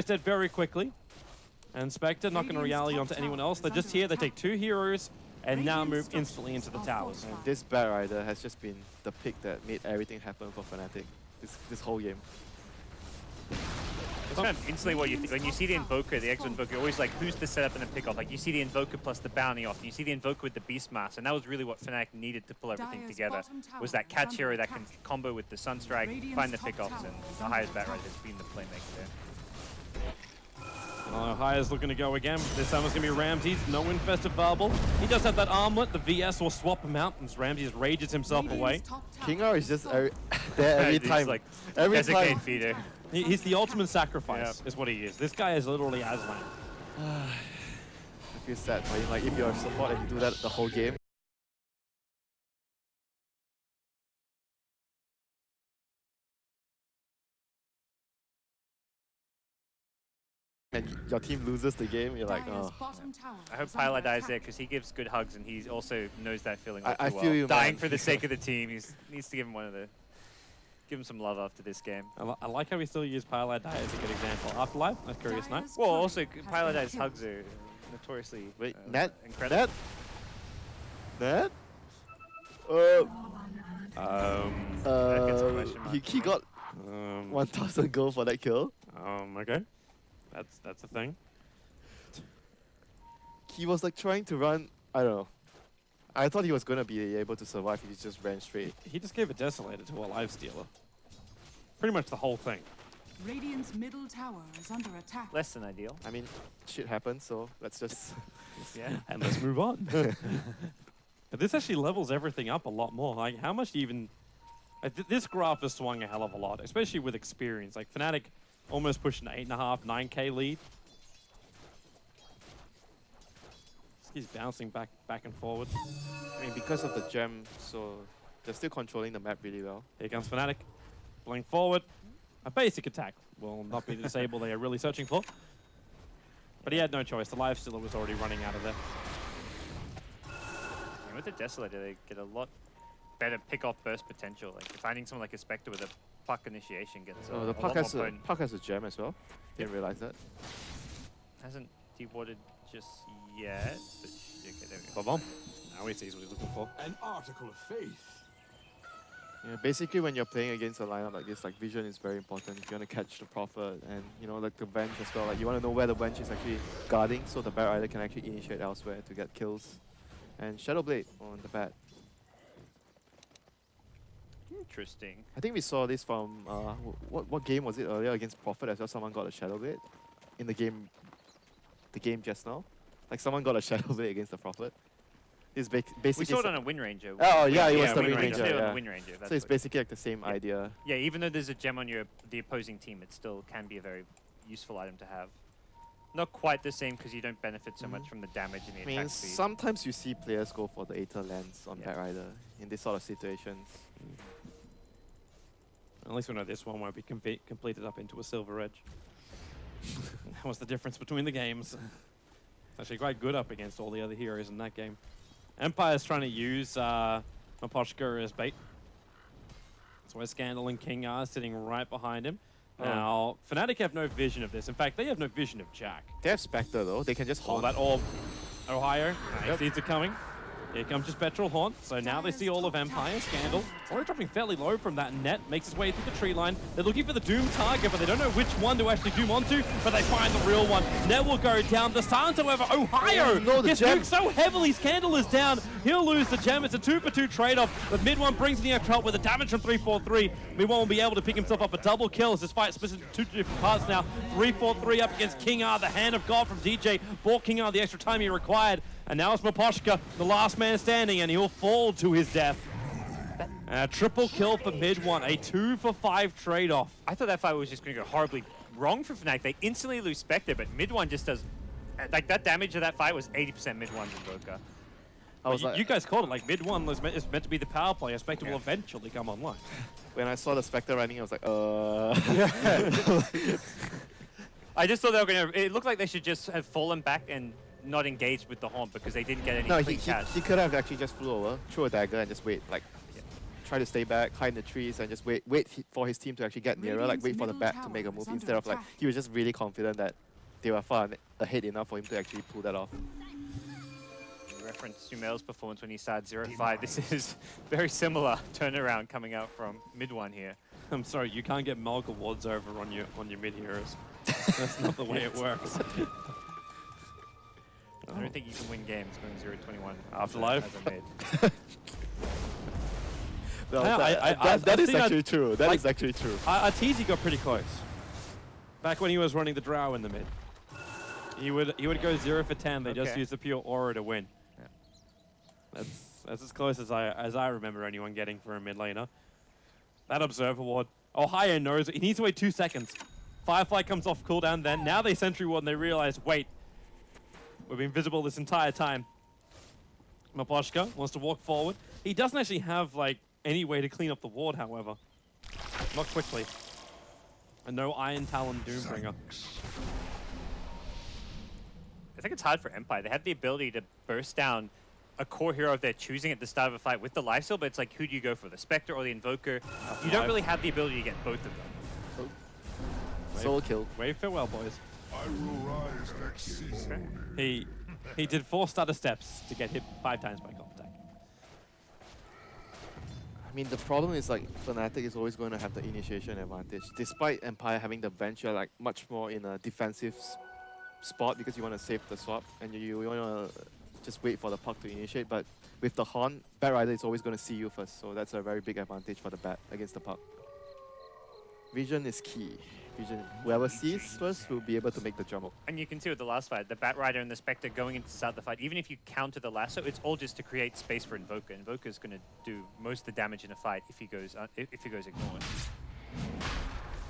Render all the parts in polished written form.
dead very quickly. And Spectre not going to rally onto anyone else. They're just here. They take 2 heroes and now move instantly into the towers. And this Bat Rider has just been the pick that made everything happen for FNATIC this whole game. It's kind of instantly what you think. When you see the Invoker, the Exo Invoker, you're always like, who's the setup and the pickoff? Like, you see the Invoker plus the Bounty off, and you see the Invoker with the Beastmaster, and that was really what FNATIC needed to pull everything together, was that catch hero that can combo with the Sunstrike, find the pickoffs, and the highest Bat Rider has been the playmaker there. Highest looking to go again. This time it's going to be Ramses. No Infest available. He does have that armlet. The VS will swap him out as Ramses rages himself away. King R is just there every time. Like, every time. Feeder. He's the ultimate sacrifice, is what he is. This guy is literally Aslan. I feel sad for him. Like, if you're a support and you do that the whole game. And your team loses the game, you're like, oh. I hope Pilot dies there because he gives good hugs and he also knows that feeling. I feel you, dying man. for the sake of the team. He needs to give him give him some love after this game. I like how we still use Pilot Die as a good example. Afterlife, that's curious night. Well, also Pilot Die's hugs are notoriously incredible. Nat? He got 1,000 gold for that kill. Okay. That's a thing. He was like trying to run, I don't know. I thought he was going to be able to survive if he just ran straight. He just gave a Desolator to a Lifestealer. Pretty much the whole thing. Radiant's middle tower is under attack. Less than ideal. I mean, shit happens, so let's just... yeah. And let's move on. But this actually levels everything up a lot more. Like, how much do you even... this graph has swung a hell of a lot, especially with experience. Like, FNATIC almost pushing an 8.5, 9k lead. He's bouncing back and forward. I mean, because of the gem, so they're still controlling the map really well. Here comes FNATIC. Pulling forward. A basic attack will not be the disable they are really searching for. But he had no choice. The Lifestealer was already running out of there. And with the Desolator, they get a lot better pick-off burst potential. Like, finding someone like a Spectre with a Puck initiation gets the Puck has a gem as well. Didn't realize that. Hasn't dewatered just yet. But okay, there we go. Boom. Now he sees what he's looking for. An article of faith. Yeah, basically when you're playing against a lineup like this, like vision is very important. If you want to catch the Prophet and like the bench as well, like you want to know where the bench is actually guarding, so the Bat Rider can actually initiate elsewhere to get kills. And Shadowblade on the bat. Interesting. I think we saw this from what game was it earlier against Prophet as well? Someone got a Shadowblade in the game just now. Like someone got a Shadowblade against the Prophet. It's basically we saw it on a Wind Ranger. Oh yeah, it was the Wind Wind Ranger. Ranger. Yeah. Wind Ranger. So it's basically like the same idea. Yeah, even though there's a gem on the opposing team, it still can be a very useful item to have. Not quite the same because you don't benefit so much from the damage and the attack speed. Sometimes you see players go for the Aether Lens on Bat Rider in this sort of situations. At least we know this one won't be completed up into a Silver Edge. That was the difference between the games. It's actually quite good up against all the other heroes in that game. Empire's trying to use Mapochka as bait. That's why Scandal and King are sitting right behind him. Now, FNATIC have no vision of this. In fact, they have no vision of Jack. They have Spectre though. They can just hold that orb. Ohio, seeds are coming. Here comes your Spectral Haunt. So now they see all of Empire. Scandal already dropping fairly low from that net. Makes his way through the tree line. They're looking for the Doom target, but they don't know which one to actually Doom onto, but they find the real one. Net will go down. The Stance, however, Ohio gets nuked so heavily. Scandal is down. He'll lose the gem. It's a 2-for-2 trade-off, but Mid One brings in the extra help with the damage from 343. Mid One will be able to pick himself up a double kill as this fight splits into 2 different parts now. 343 up against King R, the hand of God from DJ. Bought King R the extra time he required. And now it's Mapochka, the last man standing, and he'll fall to his death. Triple kill for Mid One, a 2-for-5 trade-off. I thought that fight was just going to go horribly wrong for FNATIC. They instantly lose Spectre, but Mid One just does... Like, that damage of that fight was 80% Mid One's Invoker. You guys called it, like, Mid One is meant to be the power player. Spectre will eventually come online. When I saw the Spectre running, I was like, I just thought they were going to... It looked like they should just have fallen back and not engaged with the Haunt because they didn't get any clean catch. He could have actually just flew over, threw a dagger, and just wait, like, try to stay back, hide in the trees, and just wait for his team to actually get nearer, like wait for the bat to make a move, instead of like, he was just really confident that they were far ahead enough for him to actually pull that off. Reference Sumel's performance when he started 0-5. This is very similar turnaround coming out from mid one here. I'm sorry, you can't get Mulk awards over on your mid heroes. That's not the way it works. I don't think you can win games going 0-21 Afterlife. as a mid. No, Yeah, that is seen actually true. That is like- actually true. Arteezy got pretty close. Back when he was running the Drow in the mid. He would go 0 for 10. They just Okay. used the pure aura to win. Yeah. That's as close as I remember anyone getting for a mid laner. That Observer Ward. Ohio knows it. He needs to wait 2 seconds. Firefly comes off cooldown then. Now they Sentry Ward and they realize, wait, we've been visible this entire time. Maposhka wants to walk forward. He doesn't actually have like any way to clean up the ward, however. Not quickly. And no Iron Talon Doombringer. I think it's hard for Empire. They have the ability to burst down a core hero of their choosing at the start of a fight with the lifesteal, but it's like, who do you go for, the Spectre or the Invoker? You don't really have the ability to get both of them. Soul kill. Wave farewell, boys. I will rise next season. He did 4 stutter steps to get hit 5 times by contact. I mean, the problem is like FNATIC is always going to have the initiation advantage, despite Empire having the bench. You're like much more in a defensive spot because you want to save the swap and you want to just wait for the puck to initiate. But with the Horn, Bat Rider is always going to see you first, so that's a very big advantage for the Bat against the puck. Vision is key. Vision, whoever sees first will be able to make the jump. And you can see with the last fight, the Bat Rider and the Spectre going in to start the fight, even if you counter the lasso, it's all just to create space for Invoker. Invoker's going to do most of the damage in a fight if he goes ignored.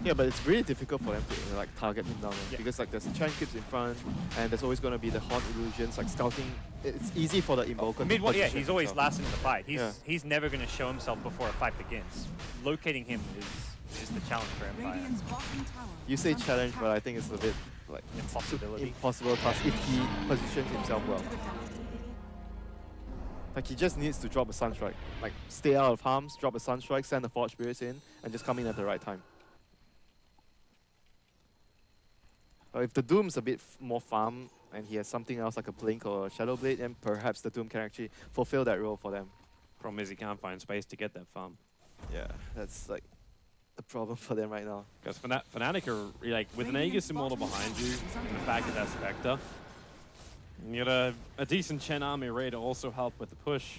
Yeah, but it's really difficult for them to like target him down there, because like there's Chan Kips in front, and there's always going to be the Horn illusions, like scouting. It's easy for the Invoker. Mid one, yeah, position he's always himself. last in the fight. Yeah. He's never going to show himself before a fight begins. Locating him is the challenge for Empire. Radiant's bottom tower You say is under challenge, attack. but I think it's a bit like Impossibility. impossible task if he positions himself well. Like he just needs to drop a Sunstrike. Like stay out of harms, drop a Sunstrike, send the Forge Spirits in, and just come in at the right time. If the Doom's a bit more farm and he has something else like a Blink or a Shadow Blade, then perhaps the Doom can actually fulfill that role for them. Problem is he can't find space to get that farm. Yeah, that's like the problem for them right now. Because FNATIC are like with an Aegis Immortal behind you in the back of that Spectre. And you got a decent Chen army ready to also help with the push.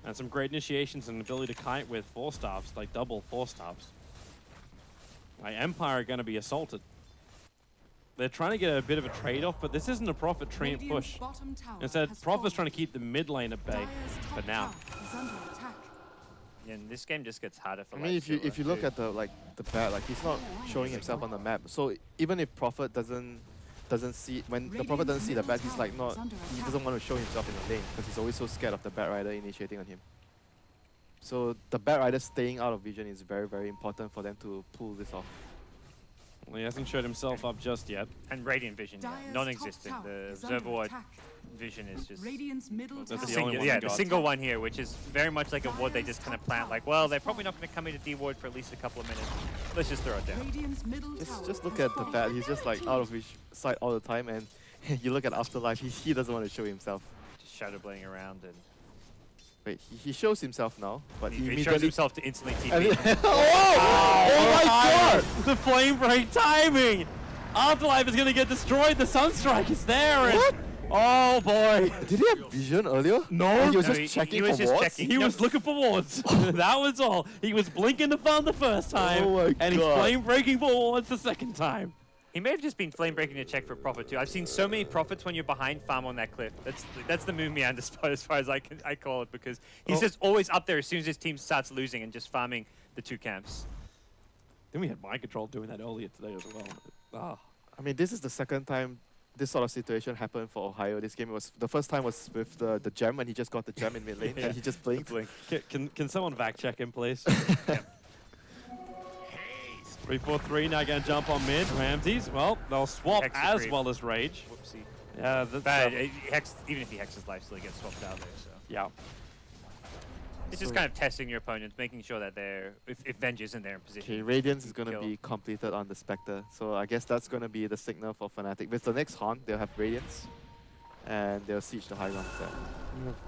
And some great initiations and ability to kite with 4-staffs, like double 4-staffs. Like Empire are going to be assaulted. They're trying to get a bit of a trade-off, but this isn't a Prophet Radiant's push. bottom tower Instead, has Prophet's fallen. trying to keep the mid lane at bay Dire's for top now. tower is under attack. Yeah, and this game just gets harder for I mean, if you look at the bat, like he's not showing himself on the map. So even if Prophet doesn't see, when the Prophet doesn't see the bat, he's like not, he doesn't want to show himself in the lane because he's always so scared of the Bat Rider initiating on him. So the Bat Rider staying out of vision is very, very important for them to pull this off. Well, he hasn't showed himself up just yet. And Radiant Vision, yeah, Dire's non-existent. top tower The is under Observer Ward attack. Vision is just Radiant's middle That's tower the single, only one yeah, they the got. single one here, which is very much like a ward they just kind of plant. Like, well, they're probably not going to come into D-Ward for at least a couple of minutes. Let's just throw it down. Radiant's middle tower Just look has at the fallen. bat, he's just like out of his sight all the time, and you look at Afterlife, he doesn't want to show himself. Just shadow blading around, and Wait, he shows himself now, but he he shows immediately... himself to instantly And TP. he- oh my god! The flame break timing! Afterlife is going to get destroyed. The Sunstrike is there. And What? oh boy. Did he have vision earlier? No. He was No, just checking he was for just wards? checking. He was looking for wards. That was all. He was blinking to farm the first time. Oh my and he's God. flame breaking for wards the second time. He may have just been flame breaking to check for Prophet too. I've seen so many Prophets when you're behind farm on that cliff. That's the moon meander spot as far as I call it, because he's Oh. just always up there as soon as his team starts losing and just farming the two camps. Then we had mind control doing that earlier today as well. Ah. I mean, this is the second time this sort of situation happened for Ohio. This game was the first time was with the gem when he just got the gem in mid lane Yeah. and he just blinked. Can someone back check him, please? 3-4-3 now going to jump on mid. Ramses, well, they'll swap Hex as creep. well as Rage. Whoopsie. Yeah, that's, But even if he hexes life, still he gets swapped out there. So yeah. It's just kind of testing your opponents, making sure that they're, if Venge isn't there in position. Okay, Radiance is going to kill. be completed on the Spectre, so I guess that's going to be the signal for FNATIC. With the next Haunt, they'll have Radiance, and they'll siege the high ground set.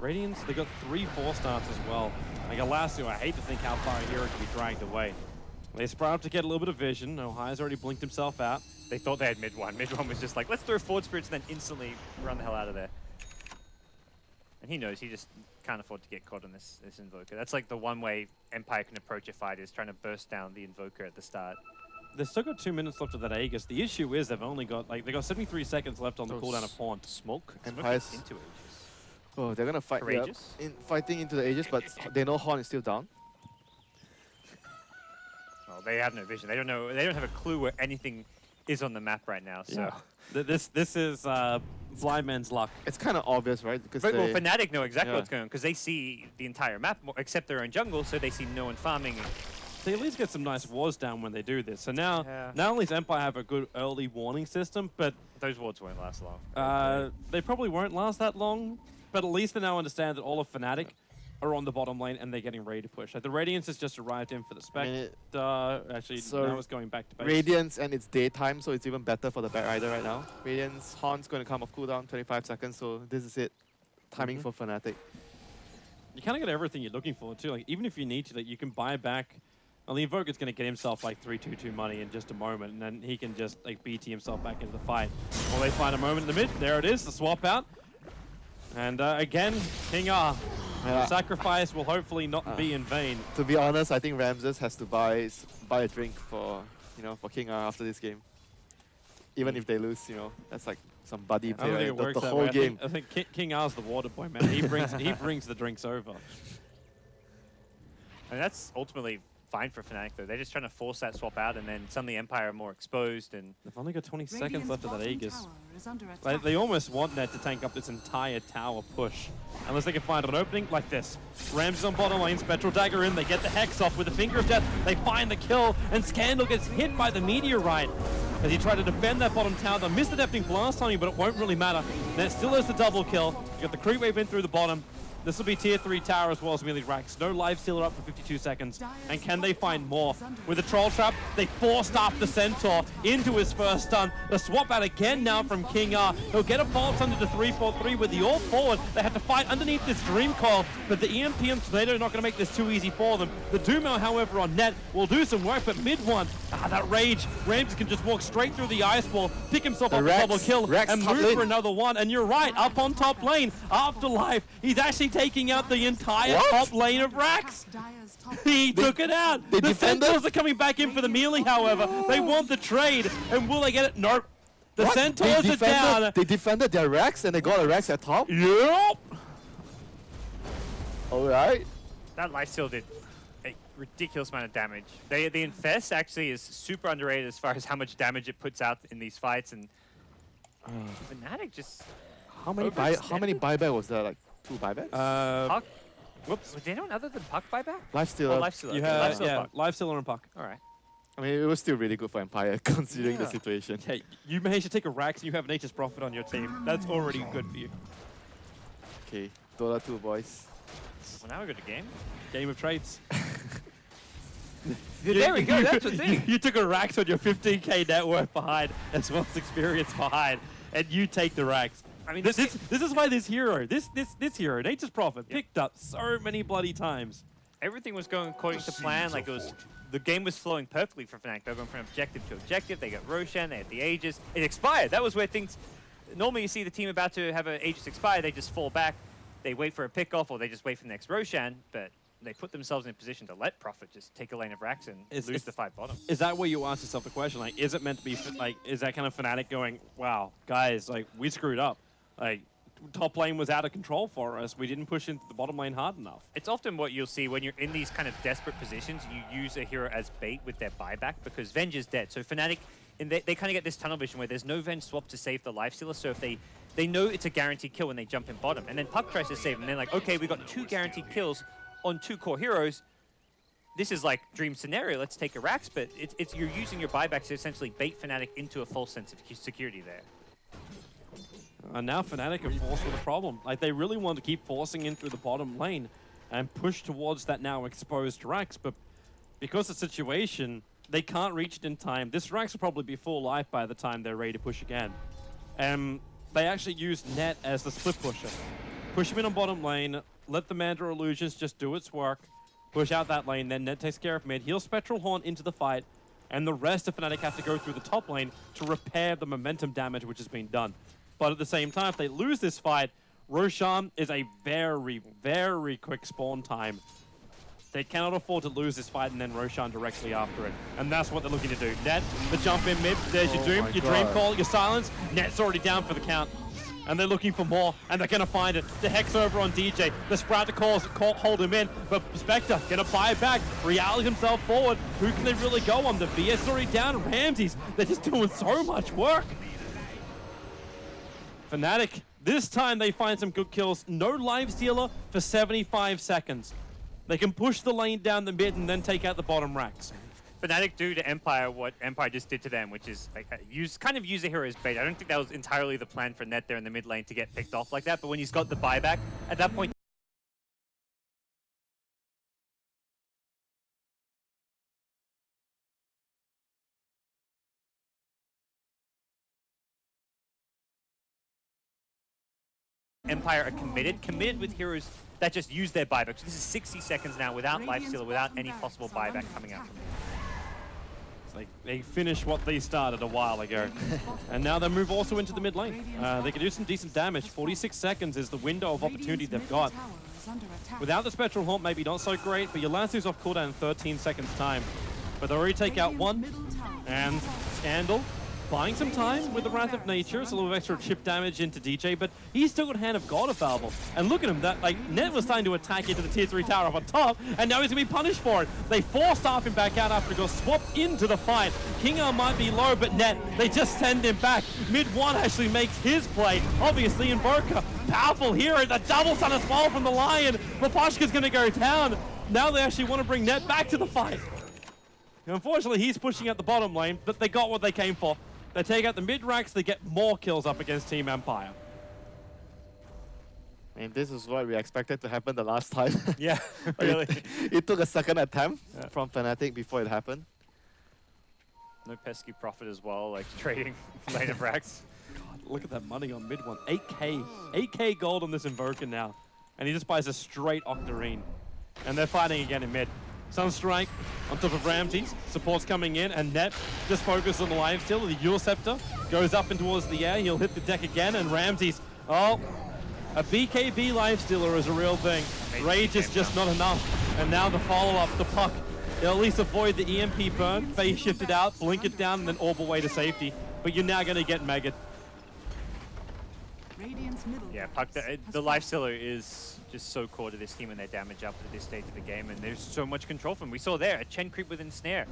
Radiance, they got 3 4-stars as well. Like Elasio, I hate to think how far a hero can be dragged away. They sprout up to get a little bit of vision. Ohio's already blinked himself out. They thought they had mid one. Mid one was just like, let's throw forward spirits and then instantly run the hell out of there. And he knows he just can't afford to get caught on this Invoker. That's like the one way Empire can approach a fight, is trying to burst down the Invoker at the start. They've still got 2 minutes left of that Aegis. The issue is they've only got, like, they got 73 seconds left on the cooldown of Haunt. Smoke. Smoke Empire's... into Aegis. Oh, they're going to fight. Yeah, Courageous? fighting into the Aegis, but they know Haunt is still down. Well, they have no vision. They don't know. They don't have a clue where anything is on the map right now. So, This is blind man's luck. It's kind of obvious, right? Because well, they... FNATIC know exactly Yeah. what's going on because they see the entire map except their own jungle, so they see no one farming. They at least get some nice wards down when they do this. So now, Yeah. not only does Empire have a good early warning system, but Those wards won't last long. they probably won't last that long. But at least they now understand that all of FNATIC are on the bottom lane and they're getting ready to push. Like the Radiance has just arrived in for the Spectre. Actually, so now it's going back to base. Radiance, and it's daytime, so it's even better for the Bat Rider right now. Radiance, Haunt's going to come off cooldown, 25 seconds, so this is it. Timing for FNATIC. You kind of get everything you're looking for too. Like even if you need to, like you can buy back. Well, the Invoker's going to get himself like 3/2/2 money in just a moment, and then he can just like BT himself back into the fight. Well, they find a moment in the mid. There it is, the swap out. And again, King R. Yeah. Sacrifice will hopefully not be in vain. To be honest, I think Ramses has to buy a drink for King R after this game. Even if they lose, that's like some buddy I play. don't think Right? it works the that whole way. game. I think King R's the water boy, man. He brings the drinks over. And that's ultimately fine for FNATIC though. They're just trying to force that swap out, and then suddenly Empire are more exposed. And They've only got 20 seconds Radiant's left of that bottom Aegis. tower is under Like, attack. they almost want Net to tank up this entire tower push. Unless they can find an opening like this. Ramses on bottom lane, Spectral Dagger in, they get the Hex off with the Finger of Death, they find the kill, and Scandal gets hit by the Meteorite. As he tried to defend that bottom tower, they missed the Deafening Blast on him, but it won't really matter. Net still has the double kill. You got the creep wave in through the bottom. This will be tier 3 tower as well as melee racks. No life stealer up for 52 seconds. And can they find more? With the troll trap, they forced up the Centaur into his first stun. The swap out again now from King R. He'll get a pulse under the 3-4-3 with the all forward. They had to fight underneath this Dream Coil, but the EMP and Tornado are not going to make this too easy for them. The Doomo, however, on Net will do some work, but mid one, that Rage. Ramses can just walk straight through the Ice Wall, pick himself up a double kill, and move for another one. And you're right, up on top lane, Afterlife, he's actually taking out the entire top lane of Rax. Dire's top He took it out. they The defended? Centaurs are coming back in for the melee, however. They want the trade, and will they get it? Nope. The What? Centaurs are down. They defended their Rex and they got a Rex at top? Yep. Alright. that lifesteal did a ridiculous amount of damage. The Infest actually is super underrated as far as how much damage it puts out in these fights, and FNATIC just How many buyback was there? Like 2 buybacks? Puck. Whoops. Was there anyone other than Puck buyback? Lifestealer. Oh, Lifestealer. You okay, have, Lifesteal yeah, Puck. Lifestealer and Puck. All right. I mean, it was still really good for Empire considering the Yeah. situation. Okay, you managed to take a Rax and you have Nature's Prophet on your team. That's already good for you. Okay, Dota 2 boys. Well, now we got a game. Game of trades. There we go. That's the thing. You took a Rax on your 15k net worth behind, as well as experience behind, and you take the Rax. I mean, This is why this hero, this hero, Nature's Prophet, Yep. picked up so many bloody times. everything was going according to plan. Like the game was flowing perfectly for FNATIC. They were going from objective to objective. They got Roshan. They had the Aegis. It expired. That was where things. Normally, you see the team about to have an Aegis expire. They just fall back. They wait for a pickoff, or they just wait for the next Roshan. But they put themselves in a position to let Prophet just take a lane of Rax and lose the 5 bottom. Is that where you ask yourself the question? Like, is it meant to be like? Is that kind of FNATIC going? Wow, guys, like we screwed up. Like, top lane was out of control for us. We didn't push into the bottom lane hard enough. It's often what you'll see when you're in these kind of desperate positions. You use a hero as bait with their buyback because Venge is dead. So FNATIC, they kind of get this tunnel vision where there's no Venge swap to save the lifestealer. So if they know it's a guaranteed kill when they jump in bottom, and then Puck tries to save, and they're like, okay, we got 2 guaranteed kills on 2 core heroes. This is like dream scenario. Let's take a Rax, but it's you're using your buybacks to essentially bait FNATIC into a false sense of security there. And now FNATIC are forced with a problem. Like, they really want to keep forcing in through the bottom lane. and push towards that now exposed Rax, but because of the situation, they can't reach it in time. This Rax will probably be full life by the time they're ready to push again. They actually use Net as the split pusher. Push him in on bottom lane, let the Mandra Illusions just do its work, push out that lane, then Net takes care of mid, he'll Spectral Horn into the fight, and the rest of FNATIC have to go through the top lane to repair the momentum damage which has been done. But at the same time, if they lose this fight, Roshan is a very, very quick spawn time. They cannot afford to lose this fight and then Roshan directly after it. And that's what they're looking to do. Net, the jump in mid, there's your Doom, your Dream Call, your Silence. Net's already down for the count. And they're looking for more, and they're gonna find it. The Hex over on DJ, the Sprout to hold him in, but Spectre gonna buy it back, reality himself forward. Who can they really go on? The VS already down, Ramses, they're just doing so much work. FNATIC, this time they find some good kills. No life stealer for 75 seconds. They can push the lane down the mid and then take out the bottom racks. FNATIC do to Empire what Empire just did to them, which is like use the hero as bait. I don't think that was entirely the plan for Net there in the mid lane to get picked off like that, but when he's got the buyback, at that point, Empire are committed with heroes that just use their buyback. So this is 60 seconds now without lifestealer, without any possible buyback coming out from them. It's like they finished what they started a while ago. And now they move also into the mid lane. They can do some decent damage. 46 seconds is the window of opportunity they've got. Without the Spectral Haunt, maybe not so great, but your Lancer's off cooldown in 13 seconds time. But they already take out one, and Scandal buying some time with the Wrath of Nature. It's a little extra chip damage into DJ, but he's still got Hand of God available. And look at him, that like Net was starting to attack into the tier 3 tower up on top, and now he's gonna be punished for it. They force staff him back out after he got swapped into the fight. Kingar might be low, but Net, they just send him back. Mid one actually makes his play. Obviously Invoker, powerful hero, the double sun as well from the Lion. Maposhka's gonna go down. Now they actually want to bring Net back to the fight. Unfortunately, he's pushing out the bottom lane, but they got what they came for. They take out the mid-racks, they get more kills up against Team Empire. And this is what we expected to happen the last time. Yeah, really. It took a second attempt from FNATIC before it happened. No pesky profit as well, like trading lane of racks. God, look at that money on mid one. 8K. 8K gold on this Invoker now. And he just buys a straight Octarine. And they're fighting again in mid. Sunstrike on top of Ramses, support's coming in, and Net just focused on the life steal. The Eul Scepter goes up and towards the air, he'll hit the deck again, and Ramses, oh, a BKB life stealer is a real thing. Rage is just not enough, and now the follow-up, the puck, they'll at least avoid the EMP burn, phase shift it out, blink it down, and then orb away to safety. But you're now gonna get Megged. Yeah, Puck, the lifestealer is just so core to this team and their damage up at this stage of the game, and there's so much control from him. We saw there a Chen creep within snare,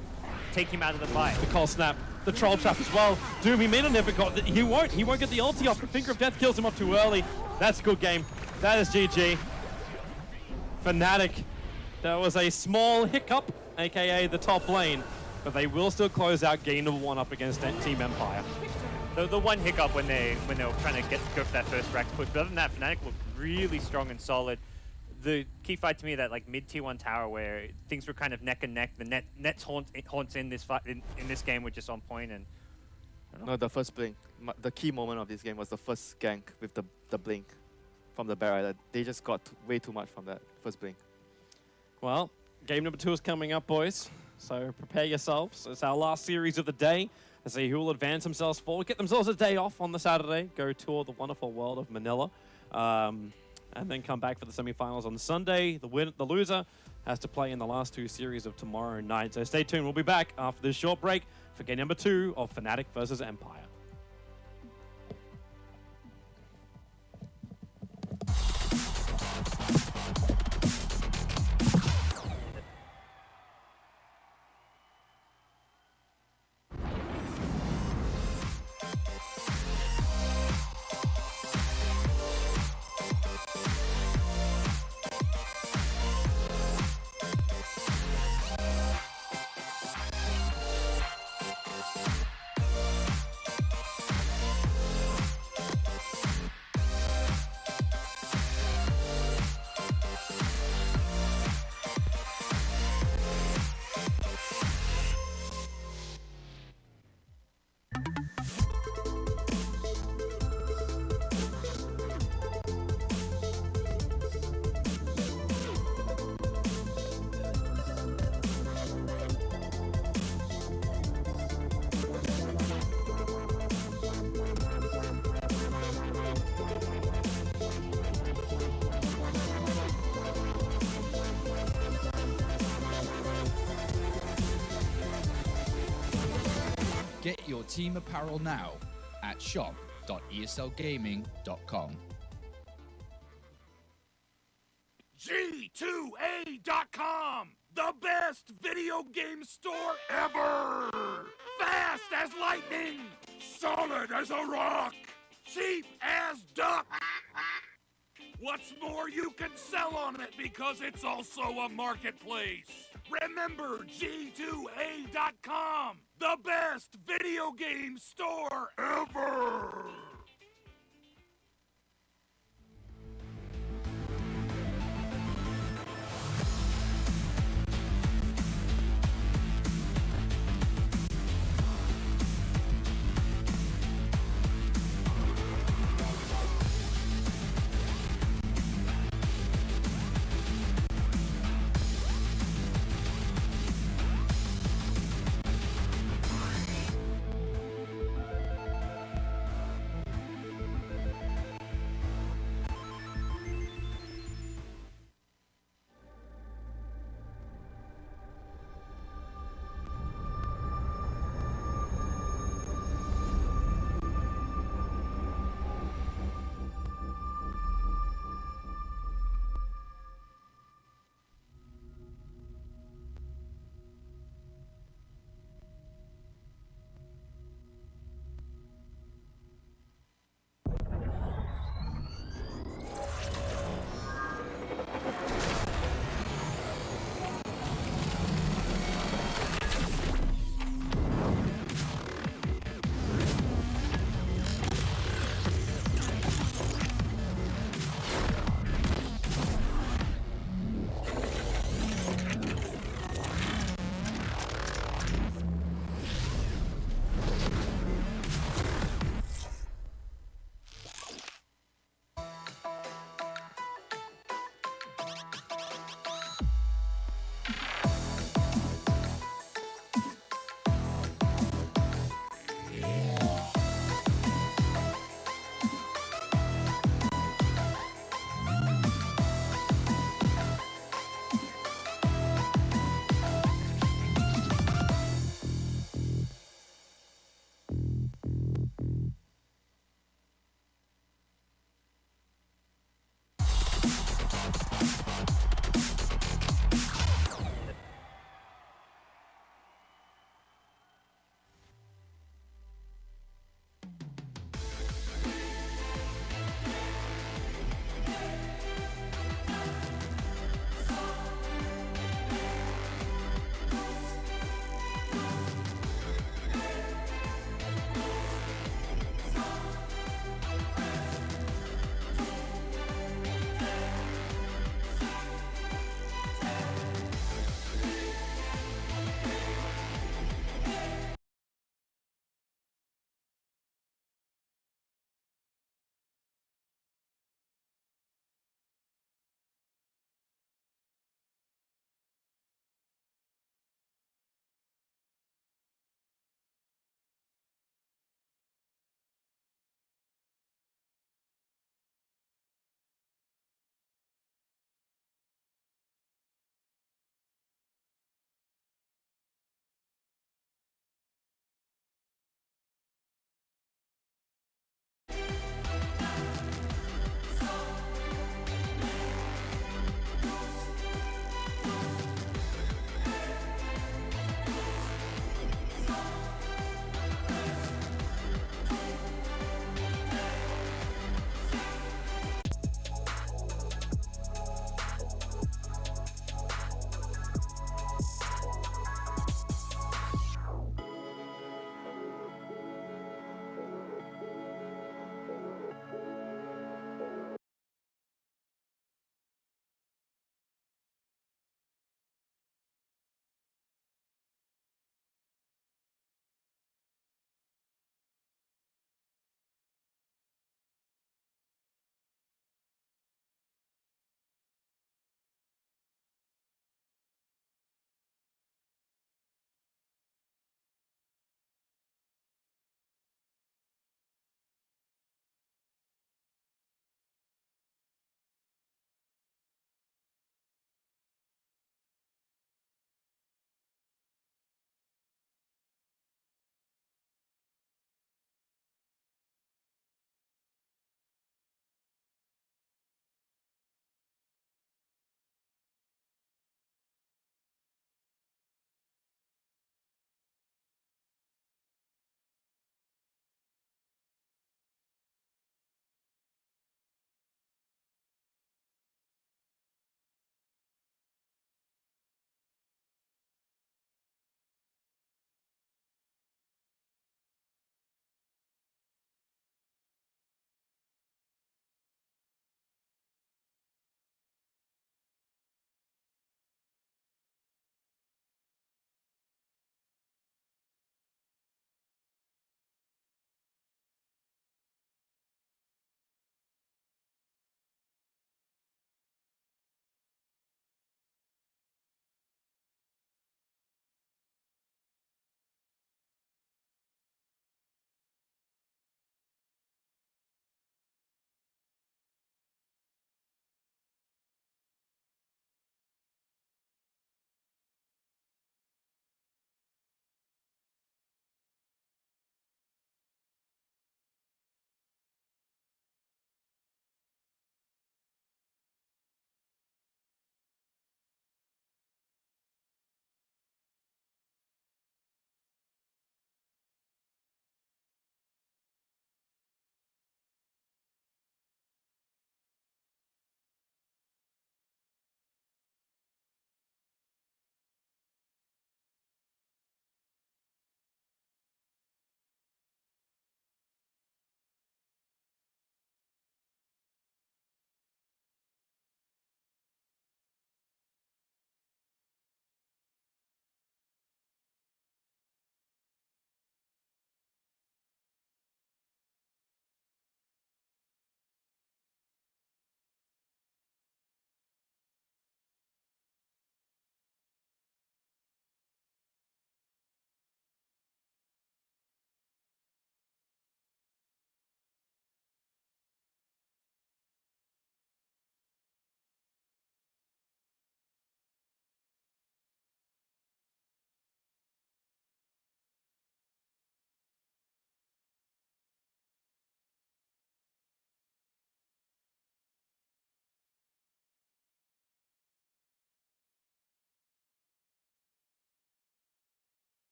take him out of the fight. The cold snap, the troll trap as well. Doom, he may not never got, he won't get the ulti off. The Finger of Death kills him up too early. That's a good game. That is GG. FNATIC, that was a small hiccup, aka the top lane, but they will still close out game number 1 up against Team Empire. The one hiccup when they were trying to go for that first rack push, but other than that, FNATIC looked really strong and solid. The key fight to me, that like mid tier 1 tower where things were kind of neck and neck. The Net's haunts in this fight in this game were just on point, and No, the first blink. The key moment of this game was the first gank with the blink from the Bear Rider. They just got way too much from that first blink. Well, game number 2 is coming up, boys. So prepare yourselves. It's our last series of the day. Let's see who will advance themselves forward, get themselves a day off on the Saturday, go tour the wonderful world of Manila, and then come back for the semifinals on Sunday. The loser has to play in the last 2 series of tomorrow night. So stay tuned. We'll be back after this short break for game number 2 of FNATIC versus Empire. Get your team apparel now at shop.eslgaming.com. G2A.com, the best video game store ever! Fast as lightning, solid as a rock, cheap as duck. What's more, you can sell on it because it's also a marketplace. Remember G2A.com, the best video game store ever!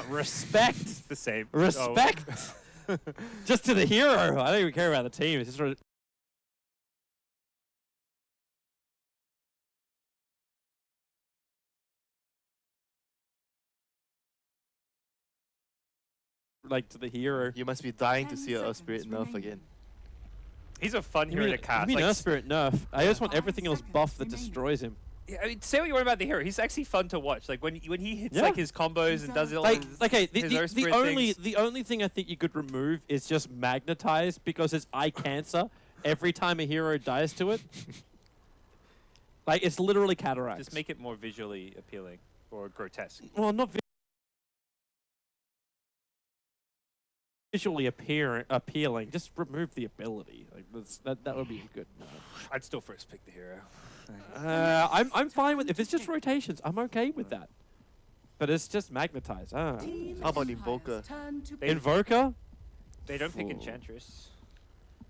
Respect. It's the same. Respect. Just to the hero. I don't even care about the team. It's just like to the hero. You must be dying to 10 see a Earth seconds Spirit nerf remaining. again. He's a fun hero to cast. You mean Like, Earth Spirit nerf? I just want 5 everything else seconds buff that remaining. destroys him. yeah, I mean, say what you want about the hero. He's actually fun to watch. Like when he hits Yeah. like his combos and does it all. Like, his, okay, his Earth the Spirit only things. the only thing I think you could remove is just magnetize because it's eye cancer every time a hero dies to it. Like it's literally cataracts. Just make it more visually appealing or grotesque. well, not visually appealing. Just remove the ability. Like that would be good. I'd still first pick the hero. I'm fine with if it's just rotations. I'm okay with that. But it's just magnetized. How about Invoker? Invoker? They don't pick Ooh. Enchantress.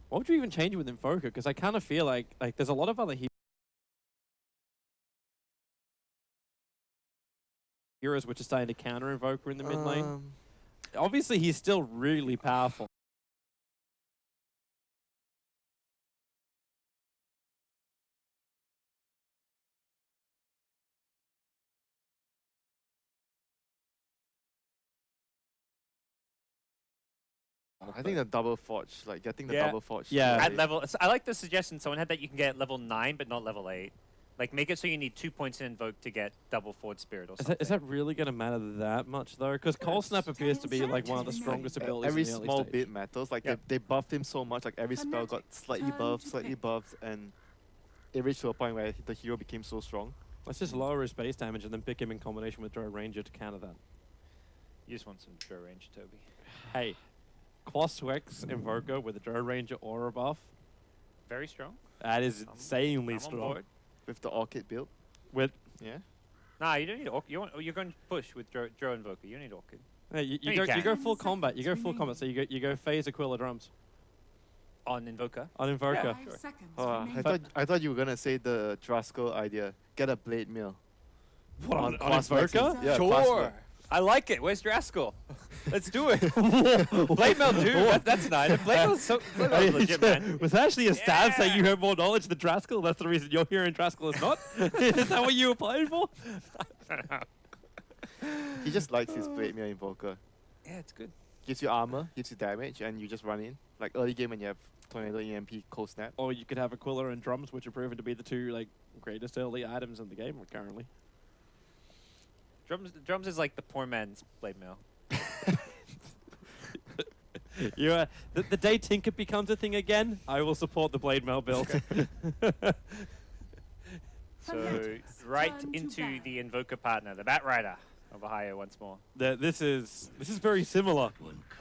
What would you even change it with Invoker? Because I kind of feel like there's a lot of other heroes which are starting to counter Invoker in the mid lane. Obviously, he's still really powerful. I think the double forge, like getting the Yeah. double forge. Yeah. At level, I like the suggestion someone had that you can get level 9, but not level 8. Like make it so you need 2 points in Invoke to get double Forward Spirit or something. Is that really going to matter that much, though? Because Cold Snap appears to be like one of the strongest abilities Every in the early small stage. bit matters. Like Yeah. they buffed him so much. Like every spell got FNATIC, slightly turn buffed, to slightly pick. buffed, and it reached to a point where the hero became so strong. Let's just lower his base damage and then pick him in combination with Drow Ranger to counter that. You just want some Drow range, Toby. Hey, Quaswex Invoker with a Drow Ranger aura buff. Very strong. That is I'm insanely on strong. board. With the Orchid build. With Yeah. Nah, you don't need Orchid. You're going to push with Drow Invoker. You don't need Orchid. hey, you No, you go can. full 10 combat. You go seconds full combat. So you go phase Aquila drums On Invoker. on Invoker. sure. 5 seconds Oh, remaining. I thought you were gonna say the Drasco idea. Get a blade mill. What, on Quaswex Invoker? is- Yeah, Sure. Quaswex. I like it. Where's Draskell? Let's do it. Blade Mail, dude. That's nice. Blade Mail's so Blade Mail's legit, man. Was that actually a stab saying Yeah. you have more knowledge than Draskell? That's the reason you're here and Draskell is not? Is that what you were playing for? He just likes his blade mill Invoker. Yeah, it's good. Gives you armor, gives you damage, and you just run in. Like early game when you have Tornado, EMP, Cold Snap. Or you could have Aquila and drums, which are proven to be the two greatest early items in the game currently. Drums is like the poor man's Blade Mail. The day Tinker becomes a thing again, I will support the Blade Mail build. So FNATIC, right turn to into battle. the Invoker partner, the Bat Rider of Ohio once more. This is very similar,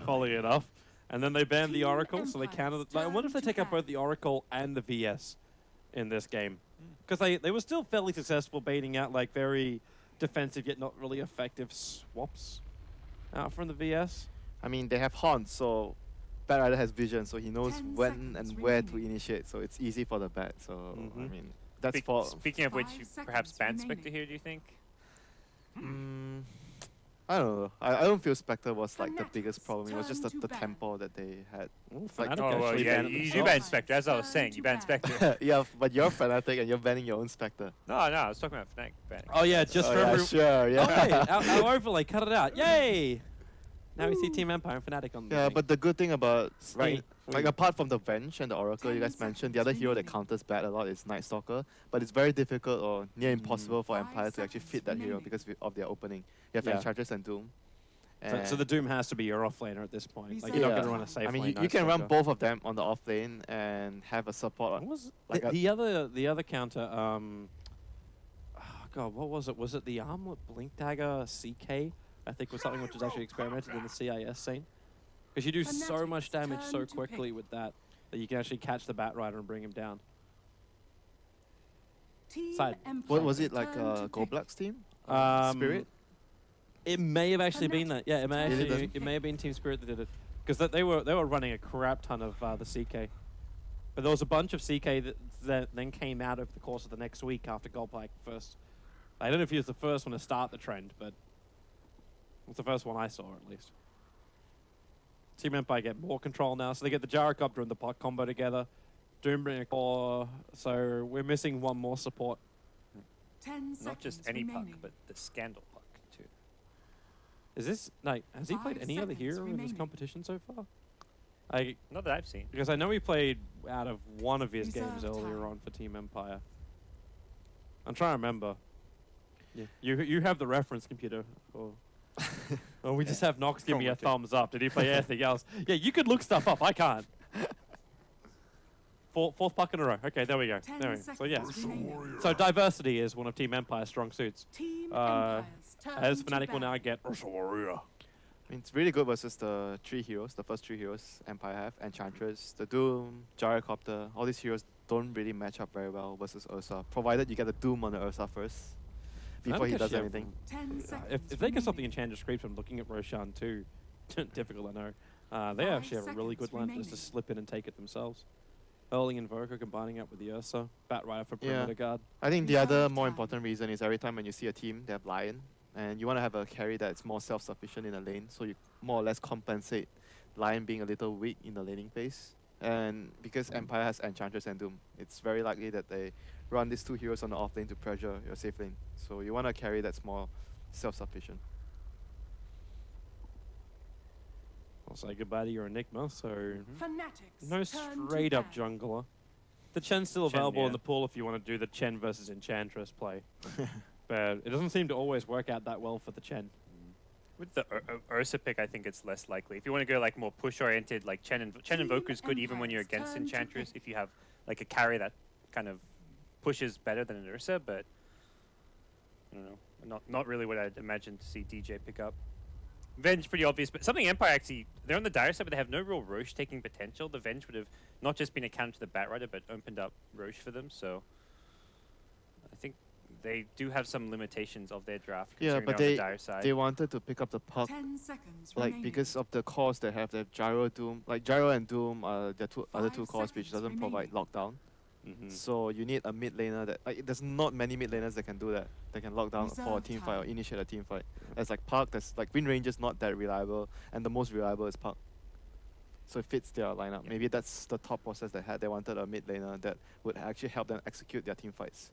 funnily enough. And then they banned the Team Oracle, so they Empire's counter. I wonder if they turn take to out both the Oracle and the VS in this game, because they were still fairly successful baiting out like very defensive yet not really effective swaps out from the VS. I mean, they have Haunt, so Bat Rider has vision, so he knows 10 when seconds and where to remaining. initiate. So it's easy for the Bat. So I Mhm. mean, that's Speak- for. Speaking of which, 5 you seconds perhaps ban remaining. Spectre here, do you think? I don't know. I don't feel Spectre was like the FNATIC's biggest problem. It was just turn the to tempo that they had. Ooh, Like- Fnatic Oh, well, actually yeah, banned it you do themselves. ban Spectre, as I was saying. You ban Spectre. Yeah, but you're Fnatic and you're banning your own Spectre. No, I was talking about Fnatic banning. Oh yeah, just Oh, for yeah, every. sure, yeah. Oh, hey, our overlay, cut it out. Yay! Now we see Team Empire and Fnatic on the Yeah, thing. but the good thing about Right. like apart from the Venge and the Oracle you 10 guys mentioned, the other hero that remaining. counters Bat a lot is Night Stalker. But it's very difficult or near impossible for 5 Empire to actually fit seconds that hero remaining. because of their opening. You have Yeah. Enchantress and Doom. So the Doom has to be your off laner at this point. Like Yeah. you're not going to run a safe I mean, lane. you can run both of them on the off lane and have a support. What was Like the other counter? Oh God, what was it? Was it the Armlet Blink Dagger CK? I think was something which was actually experimented in the CIS scene. Because you do so much FNATIC's damage so turn to quickly pick. with that you can actually catch the Bat Rider and bring him down. Team Side. What was Empire's it like? turn to pick. Goldblack's team? Um, Spirit? It may have actually been that. Yeah, it may Did it actually. then? It may have been Team Spirit that did it. Because they were running a crap ton of the CK. But there was a bunch of CK that then came out over the course of the next week after Goldblack first. I don't know if he was the first one to start the trend, but It's the first one I saw, at least. Team Empire get more control now, so they get the Gyrocopter and the Puck combo together. Doom bring a core, so we're missing one more support. 10 seconds Not just any remaining. puck, but the Scandal puck too. Is this, like, has he played 5 any other seconds hero in this remaining. competition so far? Not that I've seen. Because I know he played out of one of his games Reserve earlier time. on for Team Empire. I'm trying to remember. Yeah. You have the reference, computer. Or we just have Nox give me a thumbs up. Did he play anything else? Yeah, you could look stuff up. I can't. Fourth puck in a row. Okay, there we go. 10 There we go. So yeah. seconds remaining. So diversity is one of Team Empire's strong suits. Team Uh, Empire's turn As to Fnatic will now bat. get Ursa Warrior. I mean, it's really good versus the three heroes, the first three heroes Empire have, Enchantress, the Doom, Gyrocopter. All these heroes don't really match up very well versus Ursa, provided you get the Doom on the Ursa first before he Fnatic does actually anything. 10 seconds If they can stop the remaining. Enchantress creeps, I'm looking at Roshan too. Difficult, I know. They 5 actually have a really good seconds line just to remaining. slip in and take it themselves. Early Invoker combining up with the Ursa. Bat Rider for Yeah. perimeter guard. I think the other Reserve more time. important reason is every time when you see a team, they have Lion, and you want to have a carry that's more self-sufficient in the lane, so you more or less compensate Lion being a little weak in the laning phase. And because Empire has Enchantress and Doom, it's very likely that they run these two heroes on the off lane to pressure your safe lane. So you want a carry that's more self-sufficient. I'll say goodbye to your Enigma, so Fanatics no turn to straight up bat. jungler. The Chen's still Chen, available in yeah. the pool if you want to do the Chen versus Enchantress play. But it doesn't seem to always work out that well for the Chen. With the Ursa pick, I think it's less likely. If you want to go like more push-oriented, like Chen Invoker is good even when you're Empire's against turn to Enchantress. pick. If you have like a carry that kind of pushes better than an Ursa, but I don't know, not really what I'd imagine to see DJ pick up. Venge pretty obvious, but something Empire actually, they're on the dire side, but they have no real Roche taking potential. The Venge would have not just been a counter to the Bat Rider, but opened up Roche for them. So I think they do have some limitations of their draft. Yeah, considering but they're on the dire side. they wanted to pick up the puck 10 seconds like remaining. because of the cores they have Gyro Doom, like Gyro and Doom are their other 5 two cores which seconds doesn't provide remaining. lockdown. Mm-hmm. So you need a mid laner that like there's not many mid laners that can do that. They can lock down for a Reserve team fight or time. initiate a team fight. There's like Puck, there's like Wind Ranger's not that reliable, and the most reliable is Puck. So it fits their lineup. Maybe that's the thought process they had. They wanted a mid laner that would actually help them execute their team fights.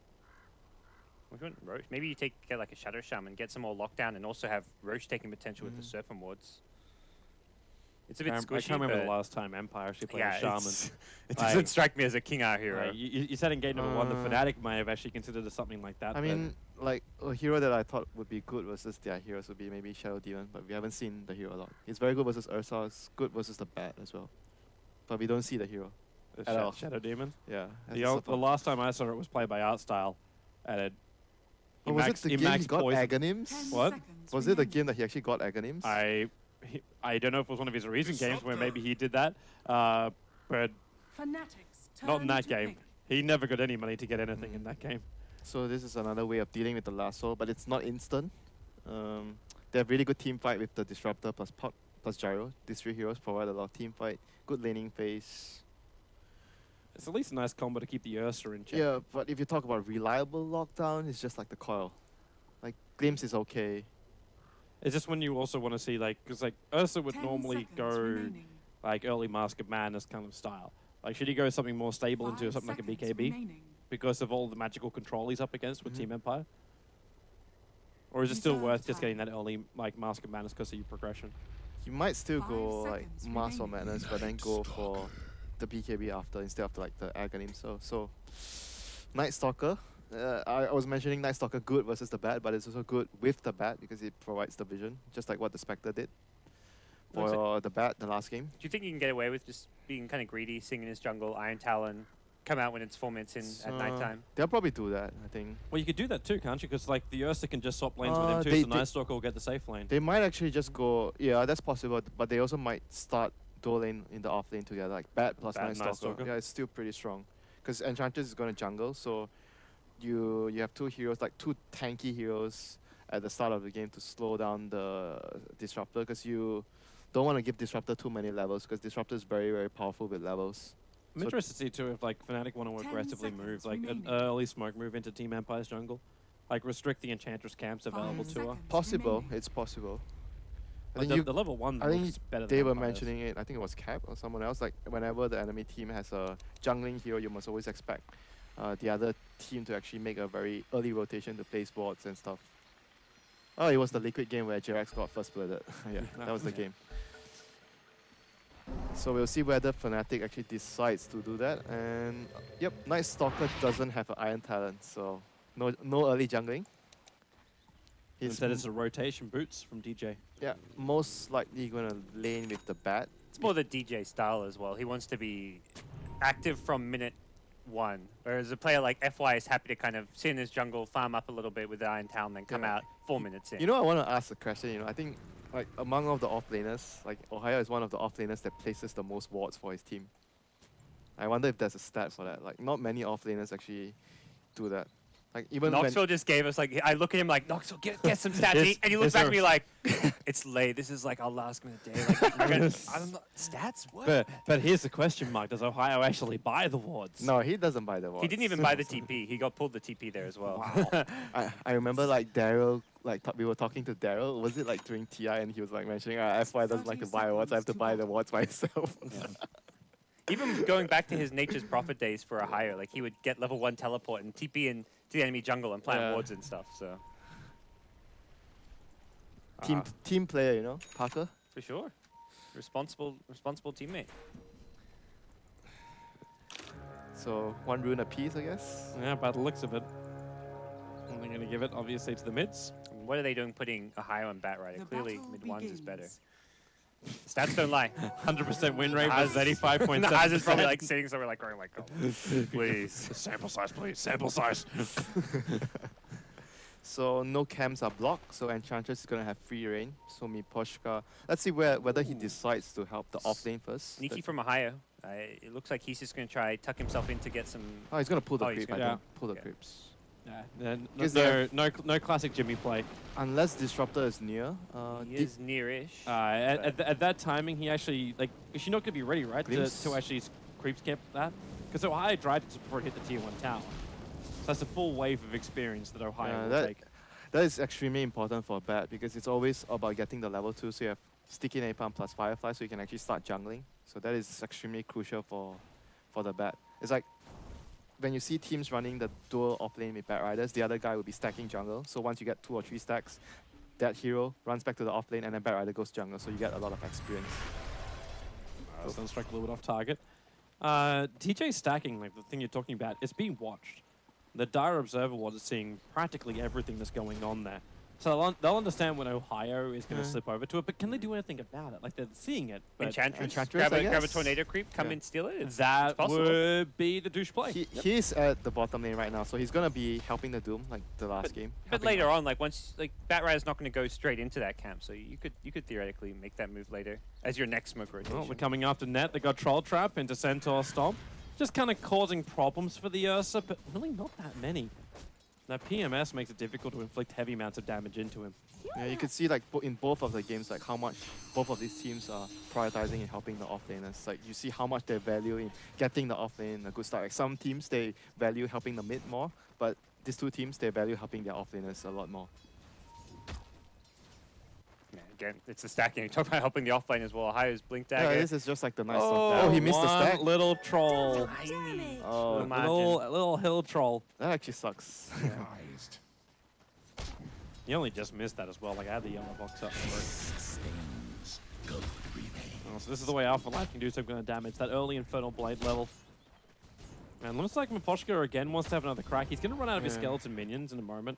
If you want Roche, maybe you get like a Shadow Shaman, get some more lockdown, and also have Roche taking potential with the Serpent Wards. It's a bit I squishy, can't remember but the last time Empire actually played yeah, a Shaman. it Like- doesn't strike me as a King Out hero. Like, you said in game number one, the Uh, Fnatic might have actually considered something like that. I but mean, like a hero that I thought would be good versus their heroes would be maybe Shadow Demon, but we haven't seen the hero a lot. He's very good versus Ursa, it's good versus the Bat as well. But we don't see the hero. the at all. Shadow Demon. Yeah. as The, a the support. last time I saw it was played by Artstyle, and it. Oh, was it the game he got poison. Aghanims? 10 What? seconds Was it the remaining. game that he actually got Aghanims? I don't know if it was one of his recent games where maybe he did that, but Fanatics not in turn that to game. pick. He never got any money to get anything in that game. So this is another way of dealing with the lasso, but it's not instant. They have really good team fight with the Disruptor plus Puck plus Gyro. These three heroes provide a lot of team fight, good laning phase. It's at least a nice combo to keep the Ursa in check. Yeah, but if you talk about reliable lockdown, it's just like the coil. Like Glimpse is okay. It's just when you also want to see, like, because like Ursa would 10 normally seconds go remaining. like early Mask of Madness kind of style. Like, should he go something more stable into 5 something like a seconds BKB remaining. because of all the magical control he's up against with Mhm. Team Empire? Or is it still Reserve worth just getting time. that early like Mask of Madness because of your progression? You might still 5 go like seconds Mass or remaining. Madness, but then go for the BKB after instead of like the Aghanim. So Night Stalker. I was mentioning Night Stalker good versus the Bat, but it's also good with the Bat because it provides the vision, just like what the Spectre did Looks for the Bat the last game. Do you think you can get away with just being kind of greedy, singing his jungle, Iron Talon, come out when it's 4 minutes in at nighttime? They'll probably do that, I think. Well, you could do that too, can't you? Because like the Ursa can just swap lanes with him too, they- so Night Stalker will get the safe lane. They might actually just go, yeah, that's possible, but they also might start dual lane in the off lane together, like Bat plus Bat Night and Night Stalker. Stalker. Yeah, it's still pretty strong. Because Enchantress is going to jungle, so you have two heroes, like two tanky heroes at the start of the game to slow down the Disruptor, because you don't want to give Disruptor too many levels, because Disruptor is very, very powerful with levels. I'm So- interested to see too if like Fnatic want to 10 aggressively move seconds like an remaining. early smoke move into Team Empire's jungle, like restrict the Enchantress camps available 5 to her. seconds Possible, remaining. it's possible. I Like think the level 1 I think looks better they than were Empire's. mentioning it. I think it was Cap or someone else. Like whenever the enemy team has a jungling hero, you must always expect the other team to actually make a very early rotation to place wards and stuff. Oh, it was the Liquid game where JRX got first blooded. Yeah, that was the game. So we'll see whether Fnatic actually decides to do that. And yep, Night Stalker doesn't have an Iron Talent, so no early jungling. He's Instead, it's a rotation boots from DJ. yeah, most likely going to lane with the bat. It's more the DJ style as well. He wants to be active from minute 1, whereas a player like FY is happy to kind of sit in his jungle, farm up a little bit with the Iron Talon, then come Yeah. out 4 minutes in. You know, I want to ask a question. You know, I think like among all the off-laners, like Ohio is one of the off-laners that places the most wards for his team. I wonder if there's a stat for that. Like, not many off-laners actually do that. Like even when Knoxville just gave us like, I look at him like, Knoxville, get some stats. Yes, and he looks yes, back sir. at me like, it's late. This is like our last game of the day. Like, I don't know, stats? What? But here's the question mark: does Ohio actually buy the wards? no, he doesn't buy the wards. He didn't even buy the TP. He got pulled the TP there as well. I remember like Daryl, like we were talking to Daryl. Was it like during TI and he was like mentioning, FY doesn't like to buy wards. I have to buy the wards myself. Even going back to his Nature's Prophet days for a hire, like he would get level 1 teleport and TP into the enemy jungle and plant Yeah. wards and stuff. So Team player, you know, Parker. for sure, responsible teammate. So one rune apiece, I guess. Yeah, by the looks of it. And they're going to give it, obviously, to the mids. And what are they doing putting a hire on Bat Rider? The Clearly, battle mid ones is better. begins. Stats don't lie. 100% win rate Naz- versus 85.7%. Naz is probably like sitting somewhere like going like, oh, please. Sample size, please. Sample size. So no camps are blocked, so Enchantress is gonna have free reign. So Miposhka. Let's see whether he decides to help the off lane first. Sneaky from a hire. It looks like he's just going to try tuck himself in to get some. Oh, he's gonna pull the Oh, he's creep. gonna- I think. Pull the Okay. creeps. Yeah, Is no, there- no classic Jimmy play. Unless Disruptor is near. He is near-ish. At that timing, he actually, like, is she not going to be ready, right, Glimpse. to actually creep camp that? Because Ohio drive just before it hit the tier 1 tower. So that's a full wave of experience that Ohio will take. That is extremely important for Bat because it's always about getting the level 2. So you have Sticky Napalm plus Firefly, so you can actually start jungling. So that is extremely crucial for the Bat. It's like when you see teams running the dual offlane with Bat Riders, the other guy will be stacking jungle. So once you get 2 or 3 stacks, that hero runs back to the offlane and then Bat Rider goes jungle. So you get a lot of experience. Sunstrike a little bit off target. TJ stacking, like the thing you're talking about, it's being watched. The Dire Observer was seeing practically everything that's going on there. So they'll understand when Ohio is going to slip over to it, but can they do anything about it? Like, they're seeing it, but Enchantress, Enchantress, grab I a guess. tornado creep, come Yeah. and steal it. It's that possible. would be the douche play. He's at the bottom lane right now, so he's gonna be helping the Doom like the last game. But later on, like once, like Bat Rider's not going to go straight into that camp, so you could theoretically make that move later as your next smoke rotation. Well, we're coming after net. They got Troll Trap into Centaur Stomp. Just kind of causing problems for the Ursa, but really not that many. Now, PMS makes it difficult to inflict heavy amounts of damage into him. Yeah, you can see like in both of the games like how much both of these teams are prioritizing and helping the offlaners. Like you see how much they value in getting the offlane a good start. Like some teams they value helping the mid more, but these 2 teams they value helping their offlaners a lot more. Yeah, again, it's the stacking. You talk about helping the offlane as well. Ohio's blink Yeah, dagger. this is just like the nice Oh, stuff. Oh, he missed the one stack. little troll. Tiny. Oh, Little margin. Little hill troll. that actually sucks. Surprised. He only just missed that as well. Like, I had the yellow box up for it. Stings. Good remain. Oh, so this is the way Alpha Light can do some kind of damage. That early Infernal Blade level. And looks like Miposhka again wants to have another crack. He's going to run out of his Yeah. skeleton minions in a moment.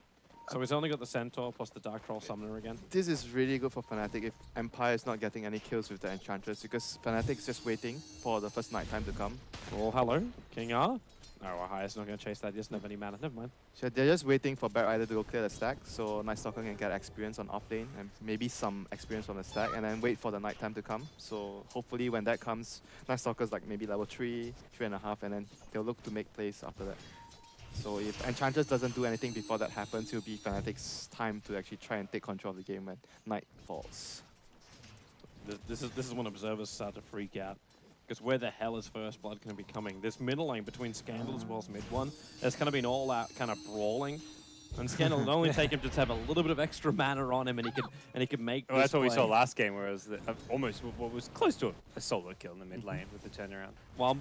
So he's only got the Centaur plus the Dark Troll Summoner again. This is really good for Fnatic if Empire is not getting any kills with the Enchantress because Fnatic is just waiting for the first night time to come. Oh, hello. King R. No, Ohio's not going to chase that. He doesn't have any mana. Never mind. So they're just waiting for Bat Rider to go clear the stack, so Night Stalker can get experience on offlane and maybe some experience from the stack, and then wait for the night time to come. So hopefully when that comes, Night Stalker's like maybe level 3, 3.5, and then they'll look to make plays after that. So if Enchantress doesn't do anything before that happens, it'll be Fnatic's time to actually try and take control of the game when night falls. This is when observers start to freak out. Because where the hell is First Blood going to be coming? This middle lane between Scandal as well as mid one, there's kind of been all out kind of brawling. And Scandal will only take him to have a little bit of extra mana on him, and he can make. Well, that's this what we saw play. last game, where it was almost what was close to a solo kill in the mid lane with the turnaround. While